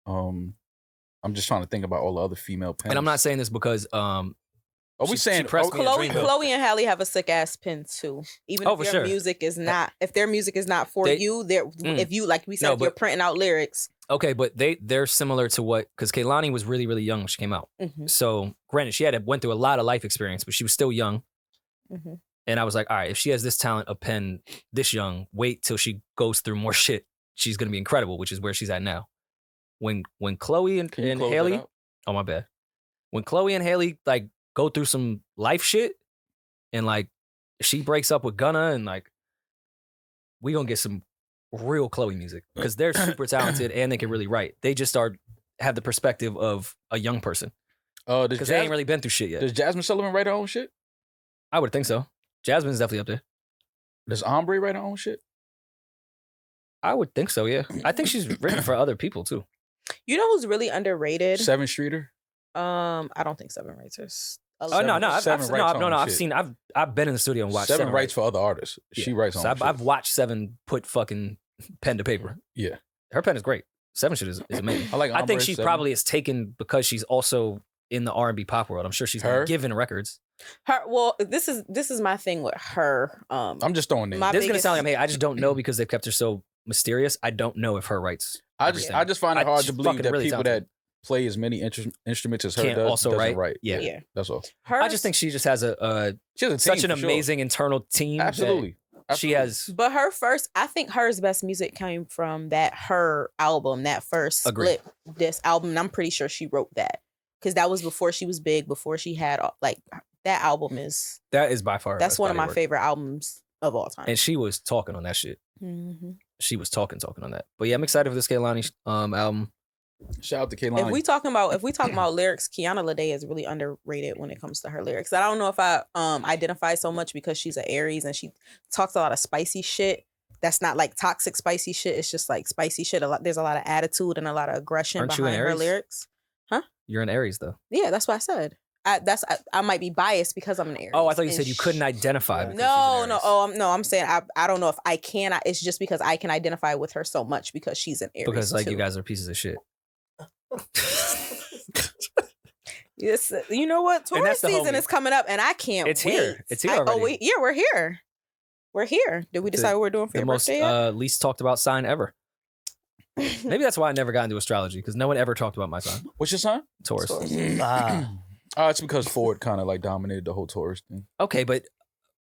I'm just trying to think about all the other female pens. And I'm not saying this because Are we she saying? pressed me in Chloe, Dreamville. Chloe and Halle have a sick ass pen too. Even Oh, if for their sure. music is not, if their music is not for They- you, they're if you like we said, No, if you're but- printing out lyrics. okay, but they're similar to what because Kehlani was really really young when she came out. Mm-hmm. So granted, she went through a lot of life experience, but she was still young. Mm-hmm. And I was like, all right, if she has this talent of pen this young, wait till she goes through more shit. She's gonna be incredible, which is where she's at now. When Chloe and Can you close that Haley, out? oh my bad. When Chloe and Haley like go through some life shit, and like she breaks up with Gunna, and like we gonna get some real Chloe music because they're super talented and they can really write. They just have the perspective of a young person Does because they ain't really been through shit yet. Does Jasmine Sullivan write her own shit? I would think so. Jasmine's definitely up there. Does Ombre write her own shit? I would think so. Yeah, I think she's written for other people too. You know who's really underrated? Seven Streeter. I don't think Seven Writers. Oh no, Seven writes her own I've shit. seen. I've been in the studio and watched Seven Seven writes for other artists. She writes her So own I've shit. watched Seven put fucking pen to paper. Yeah. Her pen is great. Seven shit is amazing. I like. I think Ombre, she Seven. probably is taken because she's also in the R&B pop world. I'm sure she's Her? been given records. Her. Well, this is my thing with her. I'm just throwing names. My This is gonna biggest- sound like hey, I just don't know because they've kept her so mysterious. I don't know if her writes. I everything. just find it hard to she's believe fucking that really people talented. that play as many instruments as her Can't does also doesn't write. Yeah. Yeah. That's all. Her. I just think she just has a She has a such team, an for sure. amazing internal team. that Absolutely. She has But I think hers best music came from her album, that first Agreed. split this album. And I'm pretty sure she wrote that because that was before she was big, before she had like that album is by far. her that's best one of body my work. favorite albums of all time. And she was talking on that shit. Mm-hmm. She was talking on that. But yeah, I'm excited for this Kehlani album. Shout out to Kehlani. If we talking about lyrics, Kiana Lede is really underrated when it comes to her lyrics. I don't know if I identify so much because she's an Aries and she talks a lot of spicy shit. That's not like toxic spicy shit. It's just like spicy shit. There's a lot of attitude and a lot of aggression Aren't you behind an her Aries? lyrics. Huh? You're an Aries though. Yeah, that's what I said. I might be biased because I'm an Aries. Oh, I thought you said you couldn't identify. because No, she's an no. Aries. Oh, no. I'm saying I don't know if I can. It's just because I can identify with her so much because she's an Aries. Because like too. you guys are pieces of shit. Yes, you know what? And Taurus that's the season homie. is coming up, and I can't. It's wait. here. It's here already. We're here. We're here. Did we decide what we're doing for The your most birthday yet? least talked about sign ever. Maybe that's why I never got into astrology because no one ever talked about my sign. What's your sign? Taurus. It's because Ford kind of like dominated the whole Taurus thing. Okay, but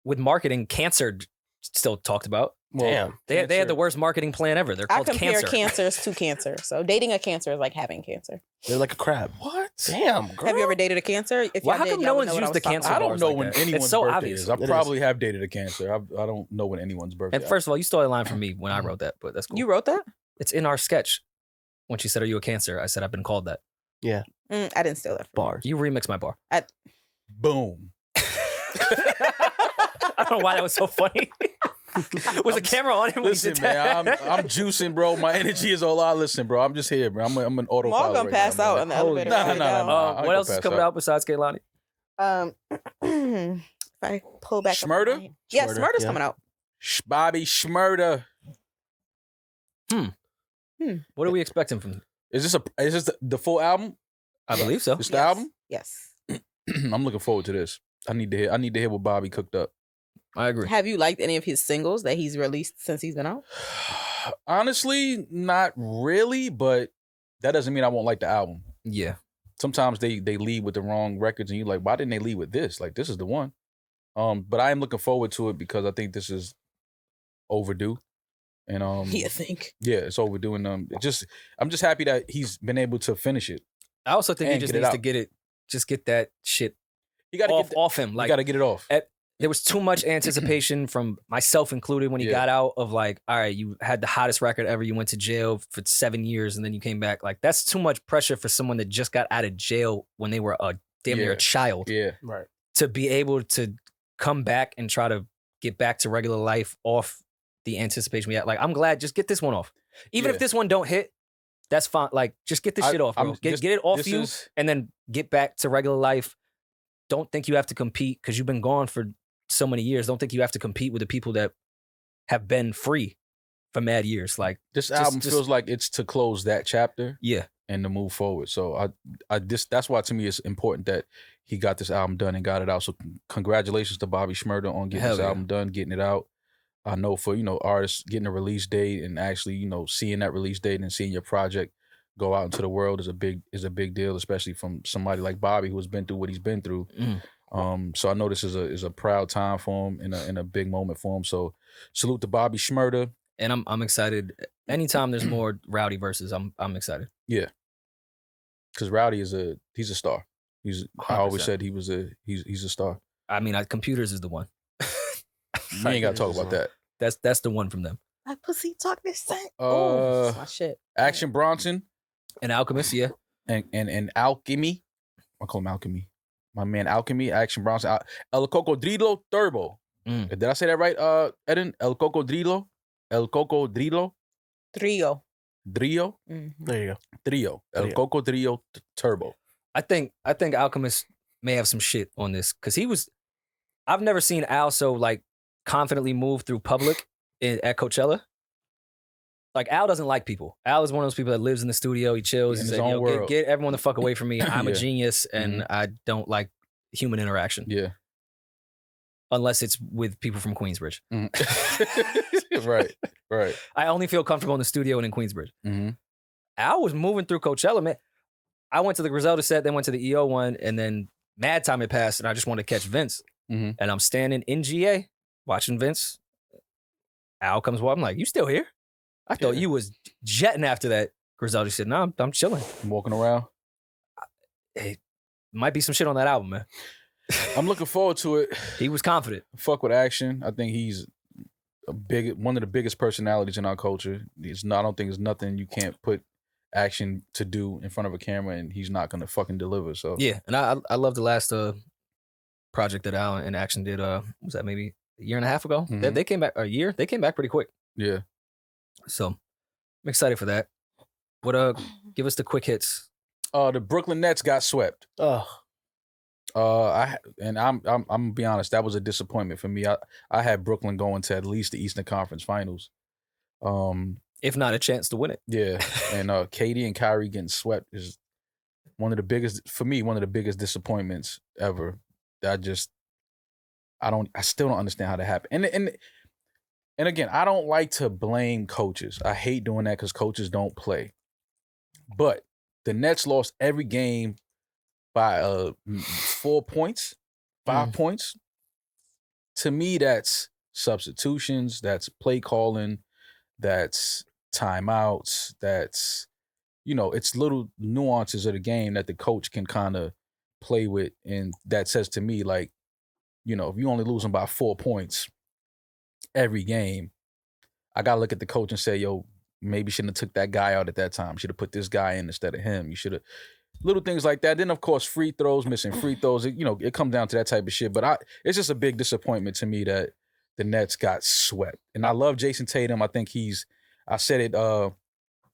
with marketing, Cancer still talked about. Well, Damn. They had the worst marketing plan ever. They're I called compare Cancer. cancers to cancer. So dating a cancer is like having cancer. They're like a crab. What? Damn, girl. Have you ever dated a cancer? If Well, y'all how come did, no y'all would one's know what used the was talking cancer I about. don't bars know like when that? anyone's It's so birthday obvious. is. I It probably have dated a Cancer. I don't know when anyone's birthday. And first of all, you stole a line from me when I wrote that, but that's cool. You wrote that? It's in our sketch. When she said, "Are you a Cancer?" I said, "I've been called that." Yeah. I didn't steal that. Bars. You remixed my bar. Boom. I don't know why that was so funny. Was the camera on him when Listen, you did that? man, I'm juicing, bro. My energy is all out. Listen, bro, I'm just here, bro. I'm an autopilot. Maul gonna right pass now, out man. in the elevator. Nah, right nah, now. nah, nah. I What else go is pass coming out besides Kehlani? If I pull back. up Schmurda? my- Yeah, Schmurda, Smurda's yeah. coming out. Bobby Schmurda. What are we expecting from? Is this the full album? I believe so. It's the album? Yes. I'm looking forward to this. I need to hear what Bobby cooked up. I agree. Have you liked any of his singles that he's released since he's been out? Honestly, not really, but that doesn't mean I won't like the album. Yeah. Sometimes they lead with the wrong records and you're like, why didn't they lead with this? Like, this is the one. But I am looking forward to it because I think this is overdue. And You think? yeah, it's overdue. And I'm just happy that he's been able to finish it. I also think he And just get it needs to out. get it, just get that shit You gotta off him. you Like gotta get it off. there was too much anticipation from myself included when he Yeah. got out of like, all right, you had the hottest record ever. You went to jail for 7 years and then you came back. Like that's too much pressure for someone that just got out of jail when they were a damn near Yeah. a child Yeah. Right. to be able to come back and try to get back to regular life off the anticipation we had. Like, I'm glad, just get this one off. Even Yeah. if this one don't hit, that's fine. Like, just get this shit off, bro. Get it off you and then get back to regular life. Don't think you have to compete because you've been gone for so many years. Don't think you have to compete with the people that have been free for mad years. Like, This Just- album just- feels like it's to close that chapter yeah. and to move forward. So that's why to me it's important that he got this album done and got it out. So congratulations to Bobby Schmurda on getting Hell this yeah. album done, getting it out. I know for, artists getting a release date and actually, seeing that release date and seeing your project go out into the world is a big deal, especially from somebody like Bobby who has been through what he's been through. So I know this is a proud time for him and a big moment for him. So salute to Bobby Schmurda. And I'm excited. Anytime there's more Rowdy verses, I'm excited. Because Rowdy he's a star. I always 100%. said he's a star. I mean, Computers is the one. We ain't gotta talk about that. That's the one from them. My pussy talk this thing. Uh, That's my shit. Action Bronson And Alchemist, yeah. and Alchemy. I call him Alchemy. My man Alchemy, Action Bronson. El Cocodrilo Turbo. Did I say that right, Eddin? El Cocodrilo? El Cocodrilo? Trio. Drio? Mhm. There you go. Trio. El Trio. Cocodrilo Turbo. I think Alchemist may have some shit on this because I've never seen Al so like confidently move through public at Coachella. Like Al doesn't like people. Al is one of those people that lives in the studio. He chills. In He his said, own "Yo, world. get everyone the fuck away from me. I'm a Yeah. genius and I don't like human interaction Yeah. unless it's with people from Queensbridge. Right. I only feel comfortable in the studio and in Queensbridge." Mm-hmm. Al was moving through Coachella, man. I went to the Griselda set, then went to the EO one, and then mad time had passed, and I just wanted to catch Vince. Mhm. And I'm standing in GA watching Vince Al comes walking. I'm like, you still here? I thought you was jetting after that. Griselda said, no, I'm chilling. I'm walking around. It might be some shit on that album, man. I'm looking forward to it. He was confident. Fuck with Action. I think he's one of the biggest personalities in our culture. I don't think there's nothing you can't put Action to do in front of a camera and he's not gonna fucking deliver. So Yeah, and I love the last project that Al and Action did. Was that maybe a year and a half ago? Mhm. They came back a year. They came back pretty quick. yeah. So I'm excited for that. What give us the quick hits. The Brooklyn Nets got swept. Oh, I'm gonna be honest, that was a disappointment for me. I had Brooklyn going to at least the Eastern Conference Finals. If not a chance to win it. Yeah, and KD and Kyrie getting swept is one of the biggest disappointments ever. I still don't understand how that happened. And again, I don't like to blame coaches. I hate doing that because coaches don't play. But the Nets lost every game by 4 points, 5 points. To me, that's substitutions, that's play calling, that's timeouts, that's, it's little nuances of the game that the coach can kind of play with. And that says to me, like, if you only losing by 4 points every game, I got to look at the coach and say, yo, maybe shouldn't have took that guy out at that time. Should have put this guy in instead of him. You should have, little things like that. Then, of course, free throws, missing free throws. It comes down to that type of shit. But it's just a big disappointment to me that the Nets got swept. And I love Jason Tatum. I think I said it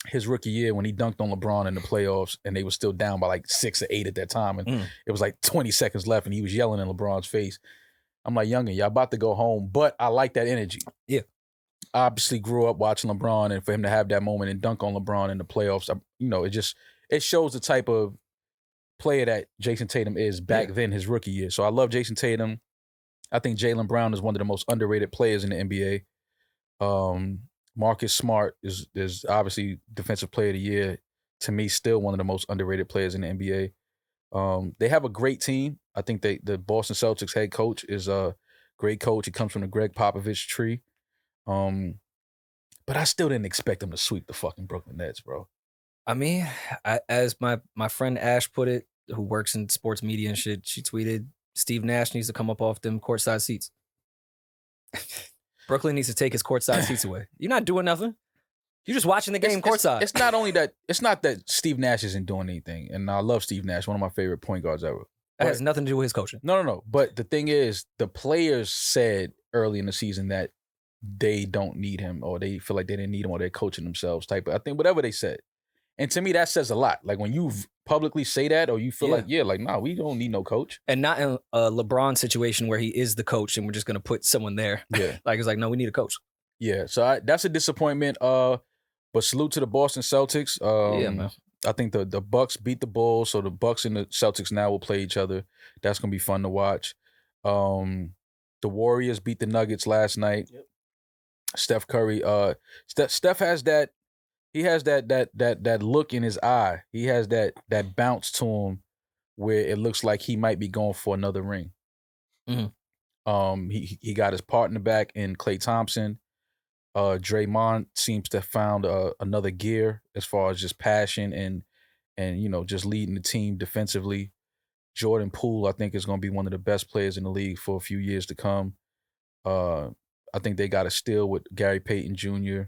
his rookie year when he dunked on LeBron in the playoffs and they were still down by like 6 or 8 at that time. And it was like 20 seconds left and he was yelling in LeBron's face. I'm like, youngin', y'all about to go home. But I like that energy. Yeah. I obviously grew up watching LeBron, and for him to have that moment and dunk on LeBron in the playoffs, it shows the type of player that Jason Tatum is back then, his rookie year. So I love Jason Tatum. I think Jaylen Brown is one of the most underrated players in the NBA. Marcus Smart is obviously Defensive Player of the Year. To me, still one of the most underrated players in the NBA. They have a great team. I think the Boston Celtics head coach is a great coach. He comes from the Greg Popovich tree. But I still didn't expect them to sweep the fucking Brooklyn Nets, bro. I mean, as my friend Ash put it, who works in sports media and shit, she tweeted, Steve Nash needs to come up off them courtside seats. Brooklyn needs to take his courtside seats away. You're not doing nothing. You're just watching the game courtside. It's not only that. It's not that Steve Nash isn't doing anything, and I love Steve Nash, one of my favorite point guards ever. That has nothing to do with his coaching. No. But the thing is, the players said early in the season that they don't need him, or they feel like they didn't need him, or they're coaching themselves type of, I think, whatever they said. And to me, that says a lot. Like when you publicly say that, or you feel nah, we don't need no coach. And not in a LeBron situation where he is the coach and we're just going to put someone there. Yeah. Like, it's like, no, we need a coach. Yeah. So that's a disappointment. But salute to the Boston Celtics. Yeah, man. I think the Bucks beat the Bulls, so the Bucks and the Celtics now will play each other. That's going to be fun to watch. The Warriors beat the Nuggets last night. Yep. Steph Curry. Steph has that. He has that look in his eye. He has that bounce to him where it looks like he might be going for another ring. Mm-hmm. He got his partner back in Klay Thompson. Draymond seems to have found another gear as far as just passion and just leading the team defensively. Jordan Poole, I think, is going to be one of the best players in the league for a few years to come. I think they got a steal with Gary Payton Jr.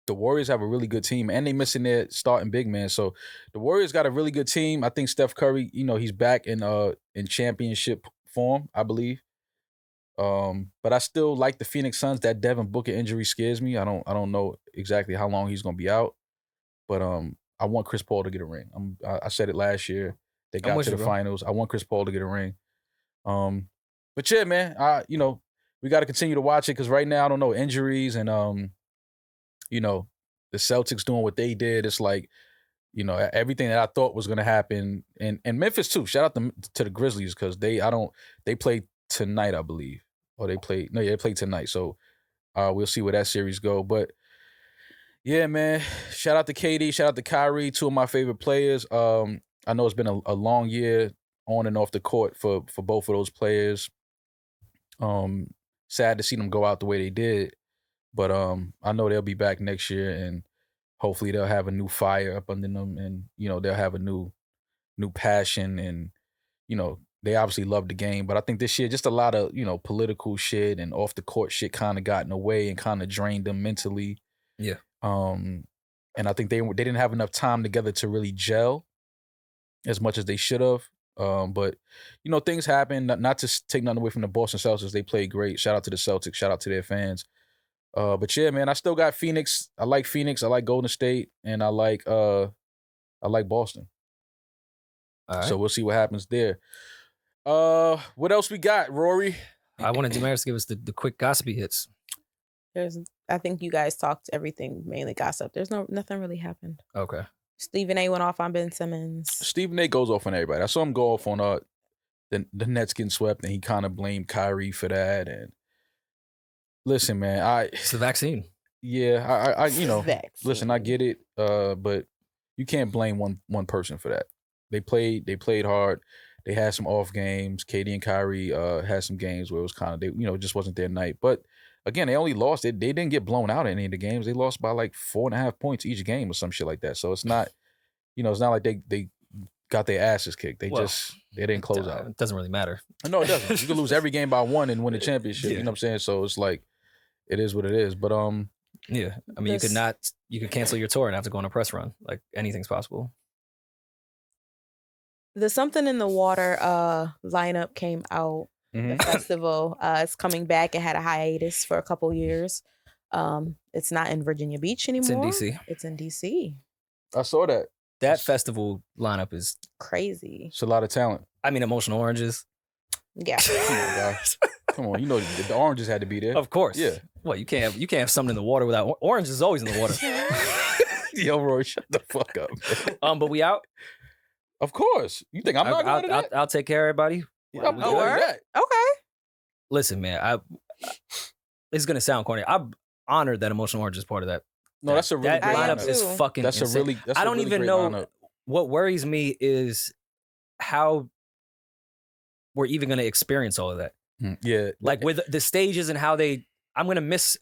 The Warriors have a really good team, and they missing their starting big man. So the Warriors got a really good team. I think Steph Curry, he's back in championship form, I believe. But I still like the Phoenix Suns. That Devin Booker injury scares me. I don't know exactly how long he's gonna be out, but I want Chris Paul to get a ring. I said it last year. They got to the finals. I want Chris Paul to get a ring. But yeah, man, we got to continue to watch it because right now I don't know injuries and the Celtics doing what they did. It's like everything that I thought was gonna happen, and Memphis too. Shout out to the Grizzlies because they play tonight, I believe. Or they play tonight. So we'll see where that series go. But yeah, man, shout out to KD, shout out to Kyrie, two of my favorite players. I know it's been a long year on and off the court for both of those players. Sad to see them go out the way they did. But I know they'll be back next year, and hopefully they'll have a new fire up under them, and they'll have a new passion, and they obviously love the game. But I think this year just a lot of political shit and off the court shit kind of got in the way and kind of drained them mentally. Yeah. And I think they didn't have enough time together to really gel as much as they should have. But things happen. Not to take nothing away from the Boston Celtics, they played great. Shout out to the Celtics. Shout out to their fans. But yeah, man, I still got Phoenix. I like Phoenix. I like Golden State, and I like Boston. All right. So we'll see what happens there. What else we got, Rory? I wanted Damaris to give us the quick gossipy hits. I think you guys talked everything, mainly gossip. There's nothing really happened. Okay. Stephen A went off on Ben Simmons. Stephen A goes off on everybody. I saw him go off on the Nets getting swept, and he kind of blamed Kyrie for that. And listen, man, it's the vaccine. Yeah, I Vaccine. listen, I get it, but you can't blame one person for that. They played hard. They had some off games. KD and Kyrie had some games where it was kind of it just wasn't their night. But again, they only lost. They didn't get blown out in any of the games. They lost by like 4.5 points each game or some shit like that. So it's not, it's not like they got their asses kicked. They didn't close out. It doesn't really matter. No, it doesn't. You can lose every game by 1 and win the championship. Yeah. You know what I'm saying? So it's like, it is what it is. But yeah. I mean, you could cancel your tour and have to go on a press run. Like anything's possible. The Something in the Water lineup came out. The festival is coming back. It had a hiatus for a couple years. It's not in Virginia Beach anymore. It's in DC. It's in DC. I saw that. That festival lineup is Crazy. It's a lot of talent. I mean, Emotional Oranges. Yeah. Come on, guys. Come on. The oranges had to be there. Of course. Yeah. Well, you can't have something in the water without orange is always in the water. Yo, Rory, shut the fuck up. Man. But we out. Of course. You think I'm not going to that? I'll take care of everybody. Yeah, I'm We going good? to that. Okay. Listen, man, this is gonna sound corny. I'm honored that Emotional Orange is part of that. No, that's a really that great lineup lineup. is fucking That's insane. a really. That's I a don't really even great know lineup. what worries me is how we're even gonna experience all of that. Yeah, Like with the stages and how I'm gonna miss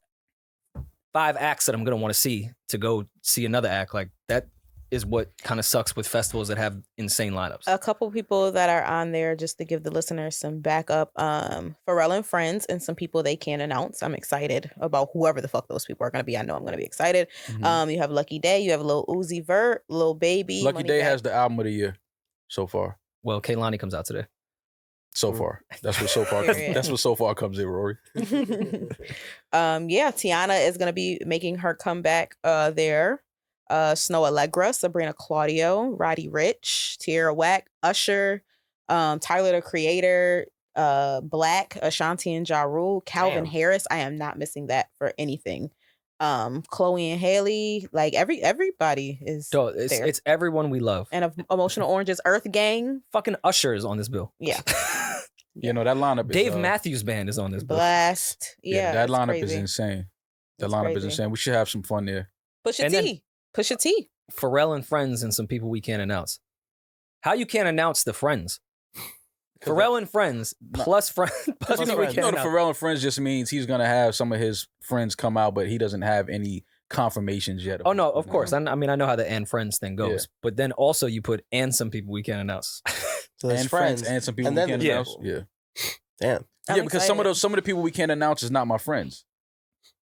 5 acts that I'm gonna want to see to go see another act. Like that is what kind of sucks with festivals that have insane lineups. A couple people that are on there, just to give the listeners some backup, Pharrell and Friends, and some people they can't announce. I'm excited about whoever the fuck those people are going to be. I know I'm going to be excited. You have Lucky Day, you have Lil Uzi Vert, Lil Baby. Lucky Day Moneybagg. has the album of the year so far. Well, Kehlani comes out today. So far, that's what so far. Period. That's what so far comes in, Rory. Yeah, Tiana is going to be making her comeback there. Snow Allegra, Sabrina Claudio, Roddy Ricch, Tierra Whack, Usher, Tyler the Creator, Black, Ashanti and Ja Rule, Calvin Harris. I am not missing that for anything. Chloe and Haley, like everybody is So there. it's everyone we love. And of Emotional Oranges, Earth Gang. Fucking Usher is on this bill. Yeah. That lineup. Dave is, Matthews Band is on this bill. Blast. Yeah, that it's lineup is crazy. insane. That It's lineup is crazy. insane. We should have some fun there. Pusha And then- T. Pusha T. Pharrell and Friends and some people we can't announce. How you can't announce the Friends? Pharrell and Friends plus friends. Plus You know, people we the can't announce. Pharrell and Friends just means he's gonna have some of his friends come out, but he doesn't have any confirmations yet. Oh no, of course. I mean, I know how the and friends thing goes, Yeah. but then also you put and some people we can't announce. So there's And friends. and some people And we then can't there's announce. people. Yeah, Damn. I'm yeah, because some excited. of the people we can't announce is not my friends.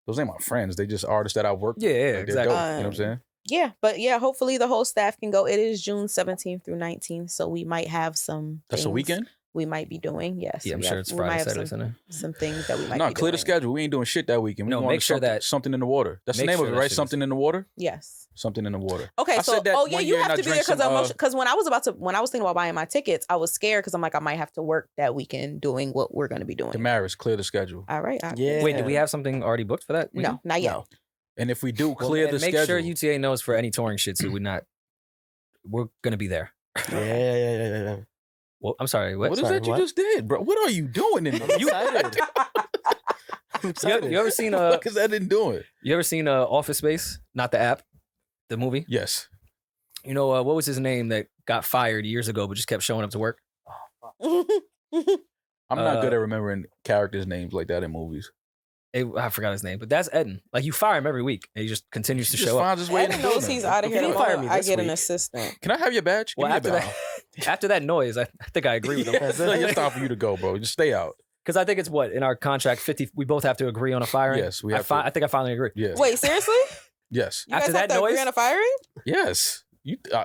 Those ain't my friends. They just artists that I work with. Yeah, yeah, Like, they're exactly. dope, you know what I'm saying? Yeah, but yeah, hopefully the whole staff can go. It is June 17th through 19th, so we might have some. That's a things weekend? We might be doing. Yes. Yeah, I'm we sure have- it's we might Friday, have Saturday, some, Sunday. some things that we might. No, be clear the doing. schedule. We ain't doing shit that weekend. We No, going make to sure something, that- something in the water. That's the make name sure of it, that right? shit is- Something in the water. Yes. Something in the water. Okay, I so said that oh yeah, one you year and have I to be there drank because some, because when I was thinking about buying my tickets, I was scared because I'm like I might have to work that weekend doing what we're going to be doing. Damaris, clear the schedule. All right. Yeah. Wait, do we have something already booked for that? No, not yet. No. And if we do, Well, clear and the make schedule. sure UTA knows for any touring shit, so we're gonna be there. Yeah. Well, I'm sorry. What? What is Sorry, that you what? just did, bro? What are you doing in there? I'm excited. I'm You, excited. you ever seen What is that in doing? You ever seen Office Space? Not the app, the movie. Yes. You know what was his name that got fired years ago but just kept showing up to work? I'm not good Uh, at remembering characters' names like that in movies. I forgot his name, but that's Eddin. Like you fire him every week, and he just continues to He just show up. finds his way in Eddin the knows building. he's out of If here. you The fire moment me I this get an week- assistant. Can I have your badge? Well, Give after me your that, badge. after that noise, I think I agree with him. That's Look, it. it's time for you to go, bro. Just stay out. Because I think it's what in our contract 50. We both have to agree on a firing. Yes, we have to. I think I finally agree. Yeah. Wait, seriously? Yes. You After guys have that to agree noise- on a firing? Yes.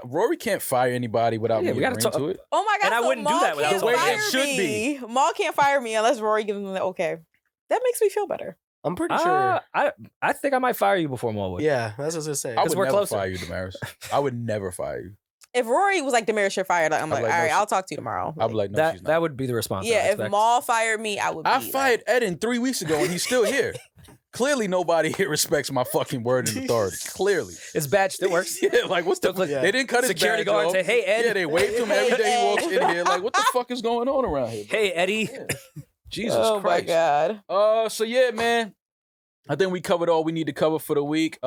Rory can't fire anybody without Yeah, me we gotta agreeing talk- to it. Oh my God. And I so wouldn't do Maul that without can't the way fire it should me. Maul can't fire me unless Rory gives him the okay. That makes me feel better. I'm pretty sure. I think I might fire you before Maul would. Yeah, that's what I was gonna say. I would we're never closer. fire you, Damaris. I would never fire you. If Rory was like, Damaris, you're fired, I'm like, like, all no, right, she- I'll talk to you tomorrow. I'd be like, no, she's That not. would be the response. I Yeah, if expect. Maul fired me, I would be I like, fired Eddin 3 weeks ago and he's still here. Clearly, nobody here respects my fucking word and authority. Clearly. His badge still works. Yeah, like, what's the... Look, yeah. They didn't cut his Security badge guard off. say, "Hey, Ed." Yeah, they waved to him every day he walks in here. Like, what the fuck is going on around here? Bro? Hey, Eddie. Jesus oh Christ. my God. So yeah, man. I think we covered all we need to cover for the week.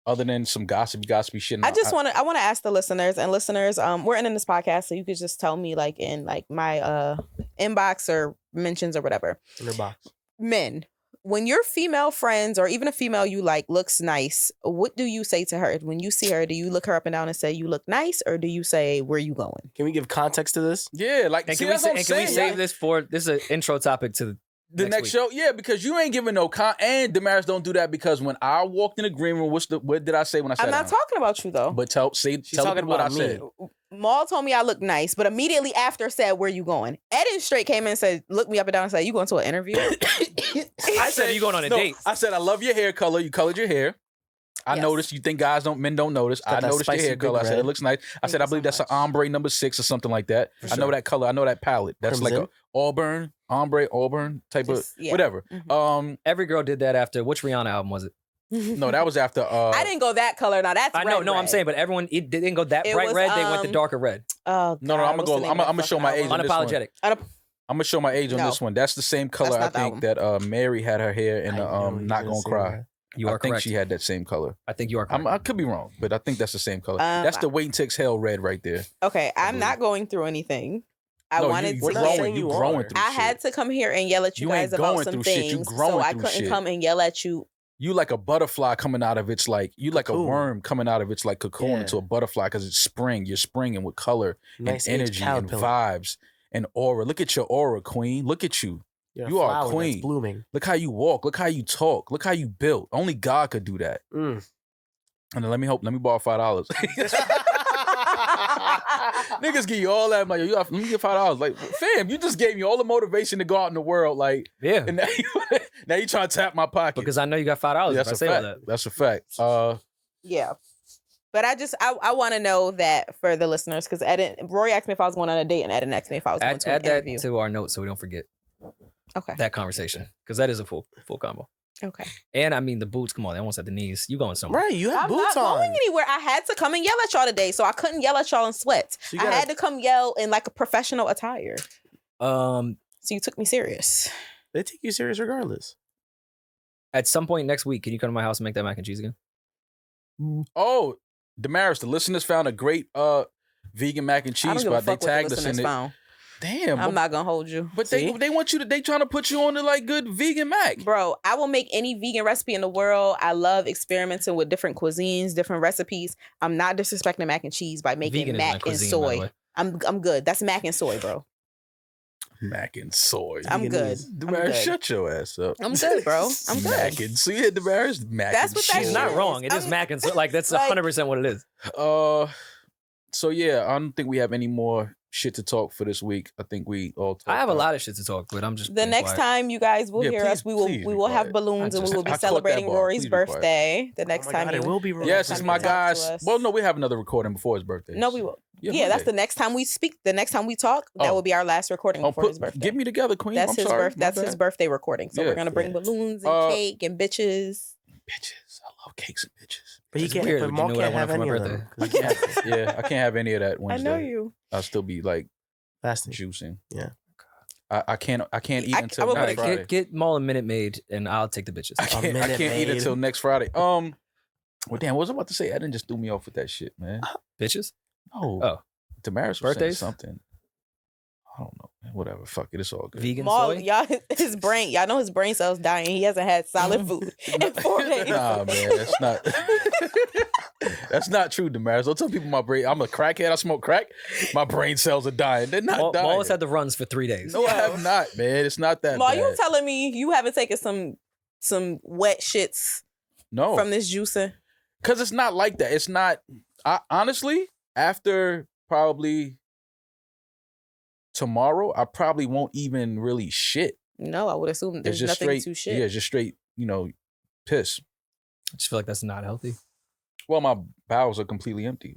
Other than some gossipy shit. I just want to ask the listeners, we're ending this podcast, so you could just tell me like in like my inbox or mentions or whatever. In her box. Men, when your female friends or even a female you like looks nice, what do you say to her? When you see her, do you look her up and down and say you look nice, or do you say where you going? Can we give context to this? Yeah, like And see, can we, that's what I'm can we saying, save yeah. this for this is an intro topic to The next week. show, yeah, because you ain't giving no and Damaris don't do that because when I walked in the green room, what did I say when I said I'm not talking about you though. But tell She's the talking people what I about me. said. Maul told me I look nice, but immediately after said, where you going? Eddin straight came in and said, look me up and down and said, you going to an interview? I said, are you going on a date? I said, I love your hair color. You colored your hair. I Yes. noticed. You think men don't notice. Got I that noticed your spicy hair big color. I said, red. it looks nice. I Thank said, you I believe so that's an much. ombre number 6 or something like that. For I know sure. that color. I know that palette. That's like Crimson? a auburn, ombre, auburn type Just- of yeah. whatever. Mhm. Every girl did that after which Rihanna album was it? No, that was after. I didn't go that color. Now that's I know, red, no, I'm red. saying, but everyone it didn't go that It bright was, red. They went the darker red. Oh, No, God, I'm what's gonna the go. name of I'm gonna that show my fucking age on album? this one. Unapologetic. I'm gonna show my age on No. this one. That's the same color That's I not think the that Mary had her hair in I the knew you were Not Gonna say Cry. that. You are I think correct. she had that same color. I think you are correct. I could be wrong, but I think that's the same color. Um, That's the Waiting to Exhale red right there. Okay, I'm believe. not going through anything. I No, wanted you to We're not get. saying you you growing are. through I shit. had to come here and yell at you, You ain't guys about going some through shit, you things, growing so I through couldn't shit. come and yell at you. You like a butterfly coming out of its like you like a Cocoon. worm coming out of its like cocoon Yeah. into a butterfly because it's spring. You're springing with color Nice and aged energy and caterpillar. vibes and aura. Look at your aura, queen. Look at you. You're a You are a flower that's queen. blooming. Look how you walk. Look how you talk. Look how you built. Only God could do that. Mm. And then let me borrow $5. Niggas give you all that money. Let me get $5. Like, fam, you just gave me all the motivation to go out in the world. Like, yeah, and now you trying to tap my pocket. because I know you got $5. That's if I a say all fact. that. That's a fact. Yeah. But I want to know that for the listeners, because Rory asked me if I was going on a date, and Eddin asked me if I was going Add to an that interview. to our notes so we don't forget Okay. that conversation because that is a full combo. Okay. And I mean the boots. Come on, they almost at the knees. You going somewhere? Right, you have I'm boots not on. going anywhere. I had to come and yell at y'all today, so I couldn't yell at y'all in sweats. So you I gotta- had to come yell in like a professional attire. Um, So you took me serious. They take you serious regardless. at some point next week, can you come to my house and make that mac and cheese again? Oh, Damaris, the listeners found a great vegan mac and I cheese don't give a spot. They fuck what the tagged us in listeners it. found. Damn, I'm not gonna hold you. but See? they want you to. They trying to put you on the like good vegan mac. Bro, I will make any vegan recipe in the world. I love experimenting with different cuisines, different recipes. I'm not disrespecting mac and cheese by making Vegan is my mac and cuisine, by the soy. way. I'm good. That's mac and soy, bro. Mac and soy. I'm good. Veganese. I'm Damaris, good. shut your ass up. I'm good, bro. I'm good. Mac and so you hit Damaris. Mac That's and what that soy. She's not is. wrong. It is I'm- mac and so like that's like- 100% what it is. So yeah, I don't think we have any more shit to talk for this week. I think we all. I have a talked lot of shit to talk, but I'm just The being next quiet. time you guys will Yeah, hear please- us, we will please we be will have quiet. balloons and we will be I caught that celebrating bar. Rory's Please be quiet. birthday. The next oh my time God, you it will be about. Yes, time it's you my talk to guys. us. Well, no, we have another recording before his birthday. No, we will. Yeah, Monday. that's the next time we speak. The next time we talk, that Oh. will be our last recording Oh, before his birthday. get me together, Queen. That's I'm his sorry. birth. My That's his bad. birthday recording. So Yeah. we're gonna bring Yeah. balloons and cake and bitches. Bitches, I love cakes and bitches. But he It's can't. weird, But but you Maul knew what I can't have wanted any for of my them. I 'cause he can't. can't. Yeah, I can't have any of that I Wednesday. know you. I'll still be like Fasting. juicing. Yeah. I can't eat I until will next put All it- Friday. get Maul a Minute Maid, and I'll take the bitches. I can't Minute eat Maid. until next Friday. Well, damn, what was I about to say? Eddin just threw me off with that shit, man. Bitches? No. Oh. Damaris was saying Birthdays? something. I don't know. Whatever, fuck it, it's all good. Vegan Maul, soy? y'all, his brain, y'all know his brain cells dying. He hasn't had solid food in 4 days. Nah, man, that's not. That's not true, Damaris. Don't tell people my brain. I'm a crackhead. I smoke crack. My brain cells are dying. They're not dying. Maul's had the runs for 3 days. No, I have not, man. It's not that Maul, bad. you telling me you haven't taken some wet shits No, from this juicing? because it's not like that. It's not. Honestly, after probably tomorrow, I probably won't even really shit. No, I would assume It's there's just nothing straight. to shit. Yeah, just straight. Piss. I just feel like that's not healthy. Well, my bowels are completely empty.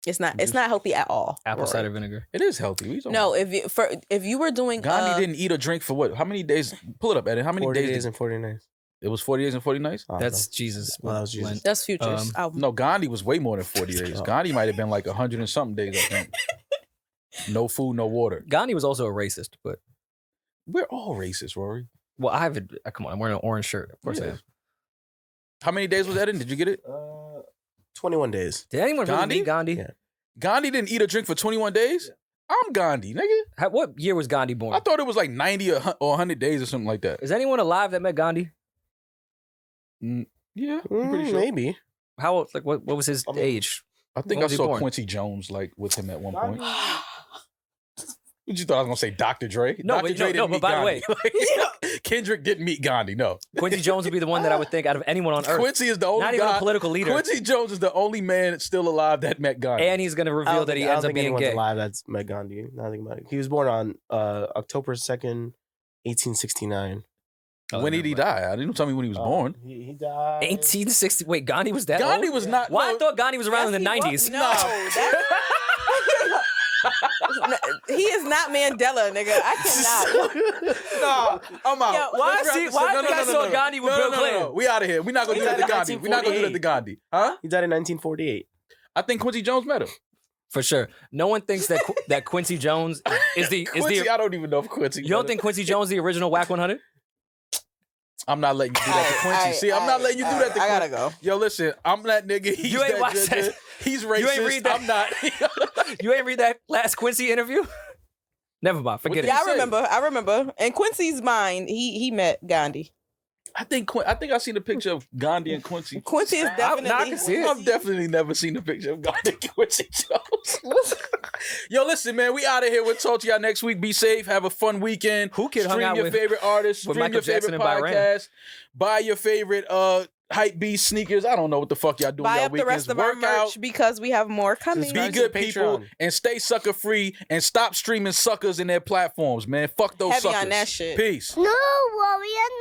It's not healthy at all. Apple Rory. cider vinegar. It is healthy. What you talking No, about? if you were doing Gandhi didn't eat or drink for what? How many days? Pull it up, Eddin. How many 40 days? days and 40 nights. It was 40 days and 40 nights? Oh, That's Jesus. Well, that was Jesus. Lent. that's Future's album. No, Gandhi was way more than 40 days. Oh. Gandhi might have been like 100 and something days, I think. No food, no water. Gandhi was also a racist, but We're all racist, Rory. well, I have it. Come on, I'm wearing an orange shirt. Of course I Yeah. am. How many days was Eddin? Did you get it? 21 days. Did anyone really Gandhi? meet Gandhi? Yeah. Gandhi didn't eat or drink for 21 days? I'm Gandhi, nigga. What year was Gandhi born? I thought it was like 90 or 100 days or something like that. Is anyone alive that met Gandhi? Yeah, I'm pretty sure. Maybe. How old? Like what was his age? I think When I was he saw born? Quincy Jones like with him at one point. What you thought I was gonna say, Dr. Dre? No, Dr. but Dre didn't but meet by the Gandhi. way, Like, Kendrick didn't meet Gandhi. No, Quincy Jones would be the one that I would think out of anyone on earth. Quincy is the only Not even guy. a political leader. Quincy Jones is the only man still alive that met Gandhi. And he's gonna I reveal don't that he think- I ends don't up think being anyone's gay. alive that's met Gandhi. Now I think about it. He was born on October 2nd, 1869. When did he die? I didn't tell me when he was born. He died. 1860. Wait, Gandhi was that Gandhi old? was not. Why no, I thought Gandhi was around in the Yes, he 90s. was. No, he is not Mandela, nigga. I cannot. Nah, I'm out. Yo, why Let's I see- wrap this why up. I think I saw Gandhi with Bill Clinton? We out of here. We're not gonna do He that to died in Gandhi. We're not gonna do that to Gandhi. Huh? He died in 1948. I think Quincy Jones met him. For sure. No one thinks that that Quincy Jones is the Quincy, I don't even know if Quincy. You don't met think him. Quincy Jones is the original Whack 100? I'm not letting you do that to Quincy? See, I'm not letting you do that to I Quincy. gotta go. Yo, listen, I'm that nigga. He's You ain't that watched judge. that. He's racist. You ain't read that. I'm not. You ain't read that last Quincy interview? Never mind. Forget Yeah, it. I remember. In Quincy's mind, he met Gandhi. I think I seen a picture of Gandhi and Quincy. Quincy is definitely. I can see it. I've definitely never seen a picture of Gandhi and Quincy Jones. Yo, listen, man, we out of here. We'll talk to y'all next week. Be safe. Have a fun weekend. Who kid hung Stream out your with- favorite artists. with Stream Michael your Jackson favorite and Byron? podcast. Buy your favorite hype beast sneakers. I don't know what the fuck y'all doing. Buy y'all up the weekends. rest of our Work out. merch because we have more coming. Be Subscribe good to people Patreon. and stay sucker free and stop streaming suckers in their platforms, man. Fuck those Heavy suckers. on that shit. Peace. No worry, and